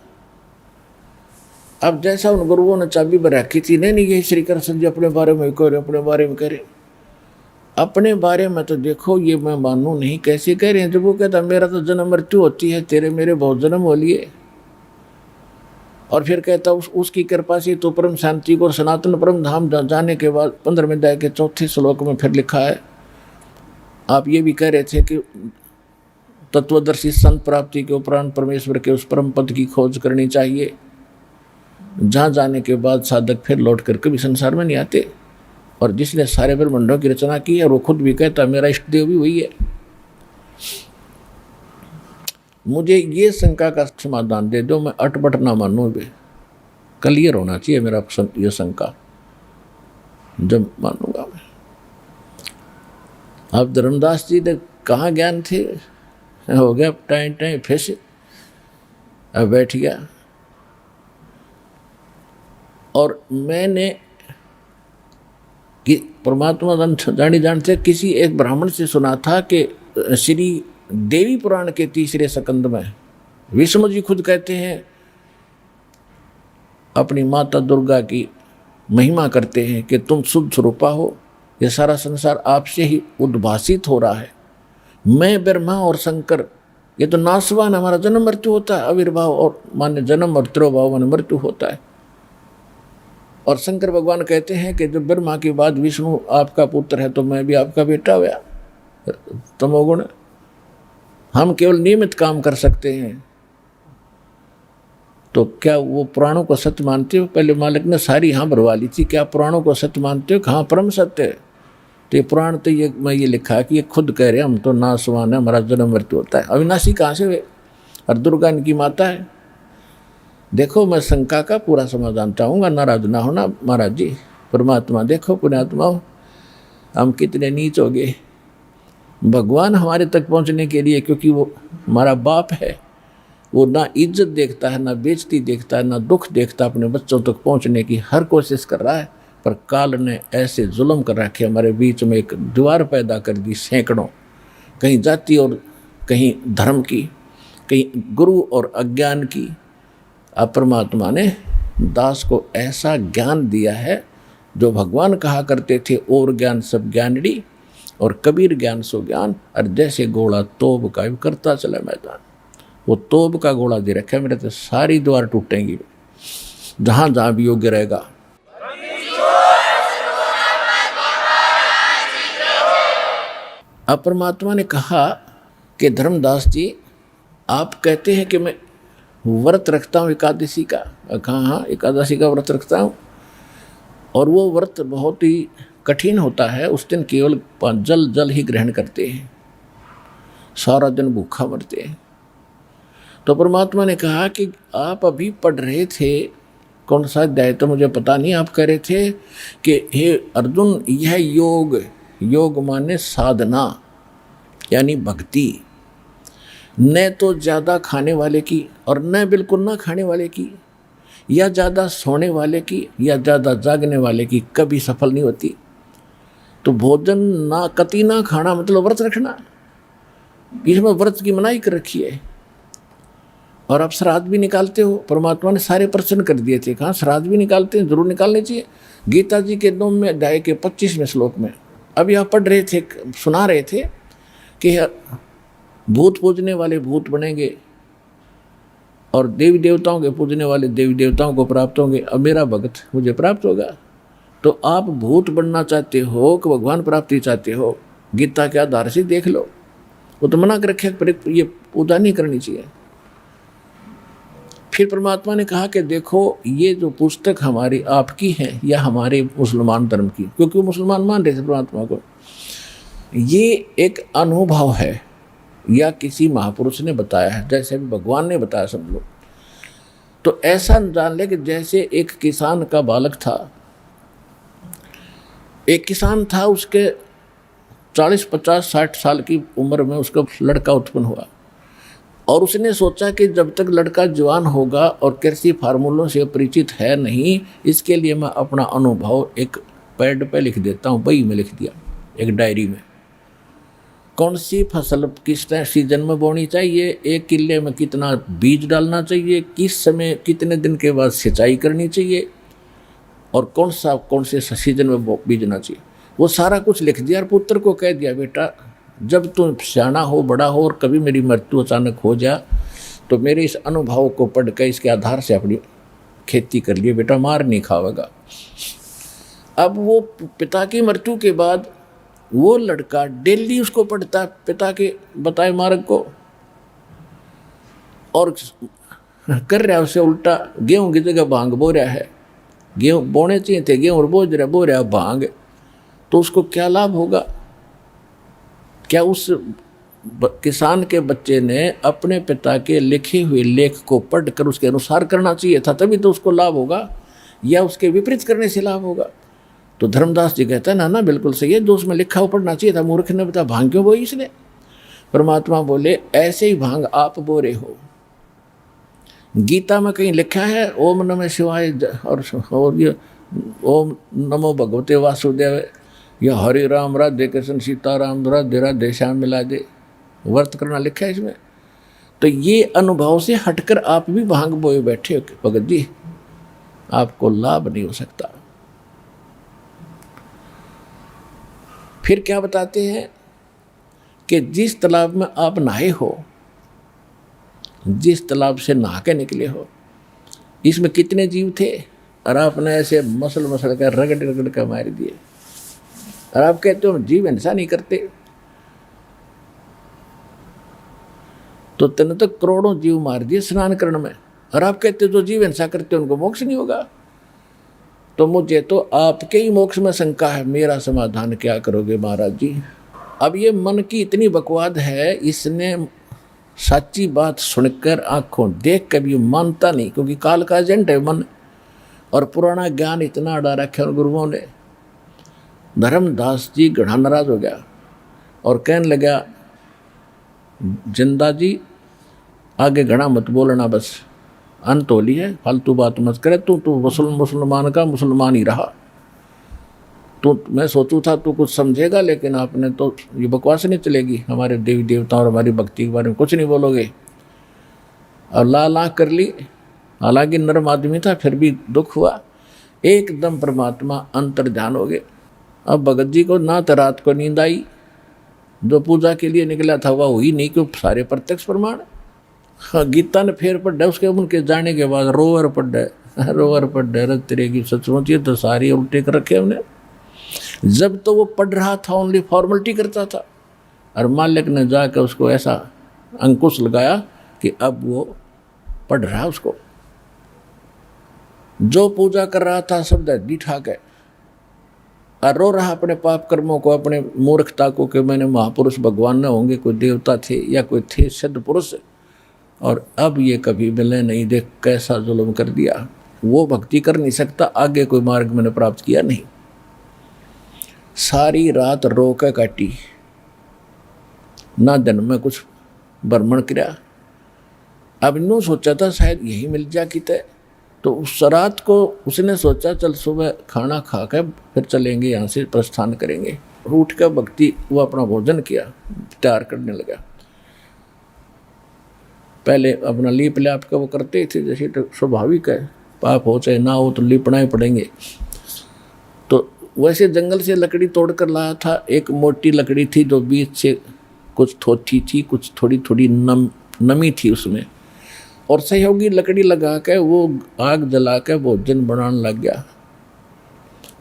अब जैसा उन गुरुओं ने चाबी पर रखी थी, नहीं ये श्री कृष्ण जी अपने बारे में कह रहे, अपने बारे में कह रहे, अपने बारे में तो देखो ये मैं मानू नहीं, कैसे कह रहे हैं? जब वो कहता मेरा तो जन्म मृत्यु होती है, तेरे मेरे बहुत जन्म हो लिए, और फिर कहता उसकी कृपा से तो परम शांति को और सनातन परम धाम जाने के बाद 15वें अध्याय के 4थे श्लोक में फिर लिखा है। आप ये भी कह रहे थे कि तत्वदर्शी संत प्राप्ति के उपरांत परमेश्वर के उस परम पद की खोज करनी चाहिए, जहाँ जाने के बाद साधक फिर लौट कर कभी संसार में नहीं आते, और जिसने सारे ब्रह्मांडों की रचना की है वो खुद भी कहता मेरा इष्ट देव भी वही है। मुझे ये शंका का समाधान दे दो, मैं अटपट ना मानूं। भी क्लियर होना चाहिए मेरा ये शंका, जब मानूंगा मैं। अब धर्मदास जी ने कहाँ ज्ञान थे, हो गया टाइम टाइम फिर से अब बैठ गया। और मैंने कि परमात्मा जानी जानते किसी एक ब्राह्मण से सुना था कि श्री देवी पुराण के 3 स्कंद में विष्णु जी खुद कहते हैं, अपनी माता दुर्गा की महिमा करते हैं कि तुम शुद्ध स्वरूपा हो, ये सारा संसार आपसे ही उद्भासित हो रहा है। मैं ब्रह्मा और शंकर ये तो नासवान, हमारा जन्म मृत्यु होता है, आविर्भाव और मान्य जन्म और तिरोभाव मान्य मृत्यु होता है। और शंकर भगवान कहते हैं कि जब ब्रह्मा के बाद विष्णु आपका पुत्र है तो मैं भी आपका बेटा हुआ। तमोगुण, हम केवल नियमित काम कर सकते हैं। तो क्या वो पुराणों को सत्य मानते हो? पहले मालिक ने सारी हाँ भरवा ली थी, क्या पुराणों को सत्य मानते हो? हाँ परम सत्य है। तो ये पुराण तो ये मैं ये लिखा कि ये खुद कह रहे हैं हम तो नासवान है, हमारा जन्म मृत्यु होता है। अविनाशी कहाँ से हुए? और दुर्गा इनकी माता है। देखो मैं शंका का पूरा समाधान चाहूँगा, नाराज ना होना महाराज जी। परमात्मा देखो पुण्यात्मा हो, हम कितने नीच हो गए। भगवान हमारे तक पहुँचने के लिए, क्योंकि वो हमारा बाप है, वो ना इज्जत देखता है, ना बेइज्जती देखता है, ना दुख देखता, अपने बच्चों तक पहुँचने की हर कोशिश कर रहा है। पर काल ने ऐसे जुल्म कर रखे, हमारे बीच में एक दीवार पैदा कर दी सैकड़ों, कहीं जाति और कहीं धर्म की, कहीं गुरु और अज्ञान की। अब परमात्मा ने दास को ऐसा ज्ञान दिया है जो भगवान कहा करते थे, और ज्ञान सब ज्ञानड़ी और कबीर ज्ञान सो ज्ञान। और जैसे घोड़ा तोब का करता चला मैदान, वो तोब का घोड़ा दे रखा है मेरे, तो सारी द्वार टूटेंगी जहाँ जहाँ भी योग्य रहेगा। अब परमात्मा ने कहा कि धर्मदास जी आप कहते हैं कि मैं व्रत रखता हूँ एकादशी का। कहा हाँ एकादशी का व्रत रखता हूँ, और वो व्रत बहुत ही कठिन होता है। उस दिन केवल जल ही ग्रहण करते हैं, सारा दिन भूखा मरते हैं। तो परमात्मा ने कहा कि आप अभी पढ़ रहे थे, कौन सा अध्याय तो मुझे पता नहीं, आप कह रहे थे कि हे अर्जुन यह योग, योग माने साधना यानी भक्ति, न तो ज़्यादा खाने वाले की और न बिल्कुल ना खाने वाले की, या ज़्यादा सोने वाले की या ज़्यादा जागने वाले की कभी सफल नहीं होती। तो भोजन ना कति ना खाना मतलब व्रत रखना, इसमें व्रत की मनाही कर रखी है। और आप श्राद्ध भी निकालते हो, परमात्मा ने सारे प्रश्न कर दिए थे, कहाँ श्राद्ध भी निकालते हैं, जरूर निकालने चाहिए। गीता जी के 9वें अध्याय के 25वें श्लोक में अभी आप पढ़ रहे थे, सुना रहे थे कि भूत पूजने वाले भूत बनेंगे और देवी देवताओं के पूजने वाले देवी देवताओं को प्राप्त होंगे, अब मेरा भक्त मुझे प्राप्त होगा। तो आप भूत बनना चाहते हो कि भगवान प्राप्ति चाहते हो? गीता के आधार से देख लो, वो तो मना कर रखे, पर ये पूजा नहीं करनी चाहिए। फिर परमात्मा ने कहा कि देखो ये जो पुस्तक हमारी आपकी है या हमारे मुसलमान धर्म की, क्योंकि वो मुसलमान मान रहे थे परमात्मा को, ये एक अनुभव है या किसी महापुरुष ने बताया है, जैसे भी भगवान ने बताया सब लोग। तो ऐसा जान ले कि जैसे एक किसान का बालक था, एक किसान था, उसके 40, 50, 60 साल की उम्र में उसका लड़का उत्पन्न हुआ, और उसने सोचा कि जब तक लड़का जवान होगा और कृषि फार्मूलों से परिचित है नहीं, इसके लिए मैं अपना अनुभव एक पैड पे लिख देता हूँ। बही में लिख दिया एक डायरी में, कौन सी फसल किस सीजन में बोनी चाहिए, एक किले में कितना बीज डालना चाहिए, किस समय कितने दिन के बाद सिंचाई करनी चाहिए, और कौन से सीजन में बीजना चाहिए, वो सारा कुछ लिख दिया। और पुत्र को कह दिया, बेटा जब तुम सियाना हो, बड़ा हो, और कभी मेरी मृत्यु अचानक हो जा, तो मेरे इस अनुभव को पढ़ कर इसके आधार से अपनी खेती कर लिए, बेटा मार नहीं खावेगा। अब वो पिता की मृत्यु के बाद वो लड़का डेली उसको पढ़ता, पिता के बताए मार्ग को, और कर रहा है उससे उल्टा। गेहूं की जगह भांग बो रहा है, गेहूं बोने चाहिए थे गेहूं और बो रहा भांग, तो उसको क्या लाभ होगा? क्या उस किसान के बच्चे ने अपने पिता के लिखे हुए लेख को पढ़कर उसके अनुसार करना चाहिए था, तभी तो उसको लाभ होगा, या उसके विपरीत करने से लाभ होगा। तो धर्मदास जी कहता है ना बिल्कुल सही है, जो उसमें लिखा वो पढ़ना चाहिए था। मूर्ख ने बता भांग क्यों बोई इसने? परमात्मा बोले ऐसे ही भांग आप बो रहे हो। गीता में कहीं लिखा है ओम नमः शिवाय और ये ओम नमो भगवते वासुदेव या हरे राम राधे कृष्ण सीताराम राधे राधे श्याम मिला दे, व्रत करना लिखा है इसमें। तो ये अनुभव से हटकर आप भी भांग बोए बैठे हो भगत जी, आपको लाभ नहीं हो सकता। फिर क्या बताते हैं कि जिस तालाब में आप नहाए हो, जिस तालाब से नहा के निकले हो, इसमें कितने जीव थे और आपने ऐसे मसल कर रगड़ कर मार दिए। और आप कहते हो जीव हिंसा नहीं करते, तो तेने तो करोड़ों जीव मार दिए स्नान करने में, और आप कहते हो जो जीव हिंसा करते उनको मोक्ष नहीं होगा। तो मुझे तो आपके ही मोक्ष में शंका है, मेरा समाधान क्या करोगे महाराज जी? अब ये मन की इतनी बकवाद है, इसने सच्ची बात सुनकर आंखों देख कभी मानता नहीं, क्योंकि काल का एजेंट है मन, और पुराना ज्ञान इतना अड़ा रखे उन गुरुओं ने। धर्मदास जी घना नाराज हो गया और कहने लगा जिंदा जी आगे घना मत बोलना, बस अंत होली है, फालतू बात मत करे। तू मुसलमान का मुसलमान ही रहा। तो मैं सोचूं था तू कुछ समझेगा, लेकिन आपने तो ये बकवास नहीं चलेगी, हमारे देवी देवता और हमारी भक्ति के बारे में कुछ नहीं बोलोगे। और ला कर ली, हालांकि नरम आदमी था फिर भी दुख हुआ। एकदम परमात्मा अंतर्ध्यान हो गए। अब भगत जी को ना तो रात को नींद आई, जो पूजा के लिए निकला था वह हुई नहीं, क्यों सारे प्रत्यक्ष प्रमाण। हाँ, गीता ने फेर पढ़ उसके उनके जाने के बाद रोवर पढ़ रत तेरे की सचमुच, ये तो सारी उल्टे कर रखे हमने। जब तो वो पढ़ रहा था ओनली फॉर्मेलिटी करता था, और मालिक ने जाकर उसको ऐसा अंकुश लगाया कि अब वो पढ़ रहा, उसको जो पूजा कर रहा था सब दी ठा गए, और रो रहा अपने पाप कर्मों को, अपने मूर्खता को कि मैंने महापुरुष भगवान न होंगे, कोई देवता थे या कोई थे सिद्ध पुरुष, और अब ये कभी मिले नहीं, देख कैसा जुल्म कर दिया। वो भक्ति कर नहीं सकता, आगे कोई मार्ग मैंने प्राप्त किया नहीं। सारी रात रो के काटी, ना दिन में कुछ भ्रमण किया। अब यूँ सोचा था शायद यही मिल जा किते, तो उस रात को उसने सोचा चल सुबह खाना खा कर फिर चलेंगे, यहाँ से प्रस्थान करेंगे। उठ कर भक्ति वो अपना भोजन किया, तैयार करने लगा। पहले अपना लीप लाप का वो करते थे, जैसे तो स्वाभाविक है, पाप हो चाहे ना हो तो लीपना ही पड़ेंगे। तो वैसे जंगल से लकड़ी तोड़ कर लाया था। एक मोटी लकड़ी थी जो बीच से कुछ थोथी थी, कुछ थोड़ी नमी थी उसमें, और सहयोगी लकड़ी लगा के वो आग जला के भोजन बनाने लग गया।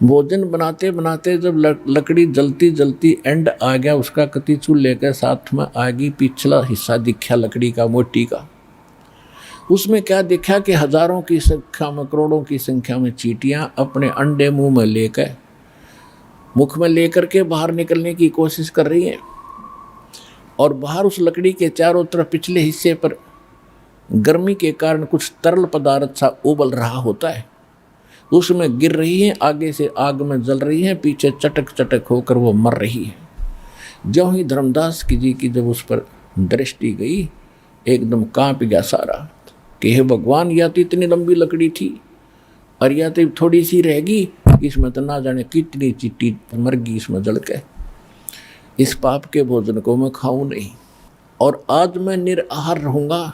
भोजन बनाते बनाते जब लकड़ी जलती एंड आ गया उसका, कति चूल्हे के साथ में आगे पिछला हिस्सा दिखा लकड़ी का, मोटी का। उसमें क्या देखा कि हजारों की संख्या में, करोड़ों की संख्या में चींटियां अपने अंडे मुख में लेकर के बाहर निकलने की कोशिश कर रही हैं। और बाहर उस लकड़ी के चारों तरफ पिछले हिस्से पर गर्मी के कारण कुछ तरल पदार्थ सा उबल रहा होता है, उसमें गिर रही हैं, आगे से आग में जल रही हैं, पीछे चटक होकर वो मर रही है। ज्यों ही धर्मदास जी की जब उस पर दृष्टि गई, एकदम कांप गया सारा कि हे भगवान, या तो इतनी लंबी लकड़ी थी और या तो थोड़ी सी रहेगी, इसमें तो ना जाने कितनी चींटी मर गई इसमें जल के। इस पाप के भोजन को मैं खाऊं नहीं, और आज मैं निराहार रहूंगा।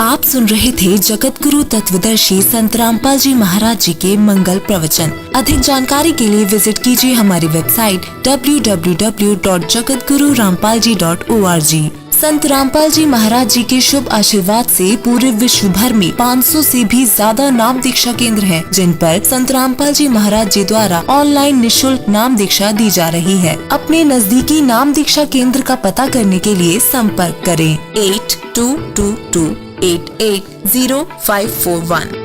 आप सुन रहे थे जगत गुरु तत्वदर्शी संत रामपाल जी महाराज जी के मंगल प्रवचन। अधिक जानकारी के लिए विजिट कीजिए हमारी वेबसाइट www.jagatgururampalji.org। संत रामपाल जी महाराज जी के शुभ आशीर्वाद से पूरे विश्व भर में 500 से भी ज्यादा नाम दीक्षा केंद्र हैं, जिन पर संत रामपाल जी महाराज जी द्वारा ऑनलाइन निशुल्क नाम दीक्षा दी जा रही है। अपने नजदीकी नाम दीक्षा केंद्र का पता करने के लिए संपर्क करें 8222 880541।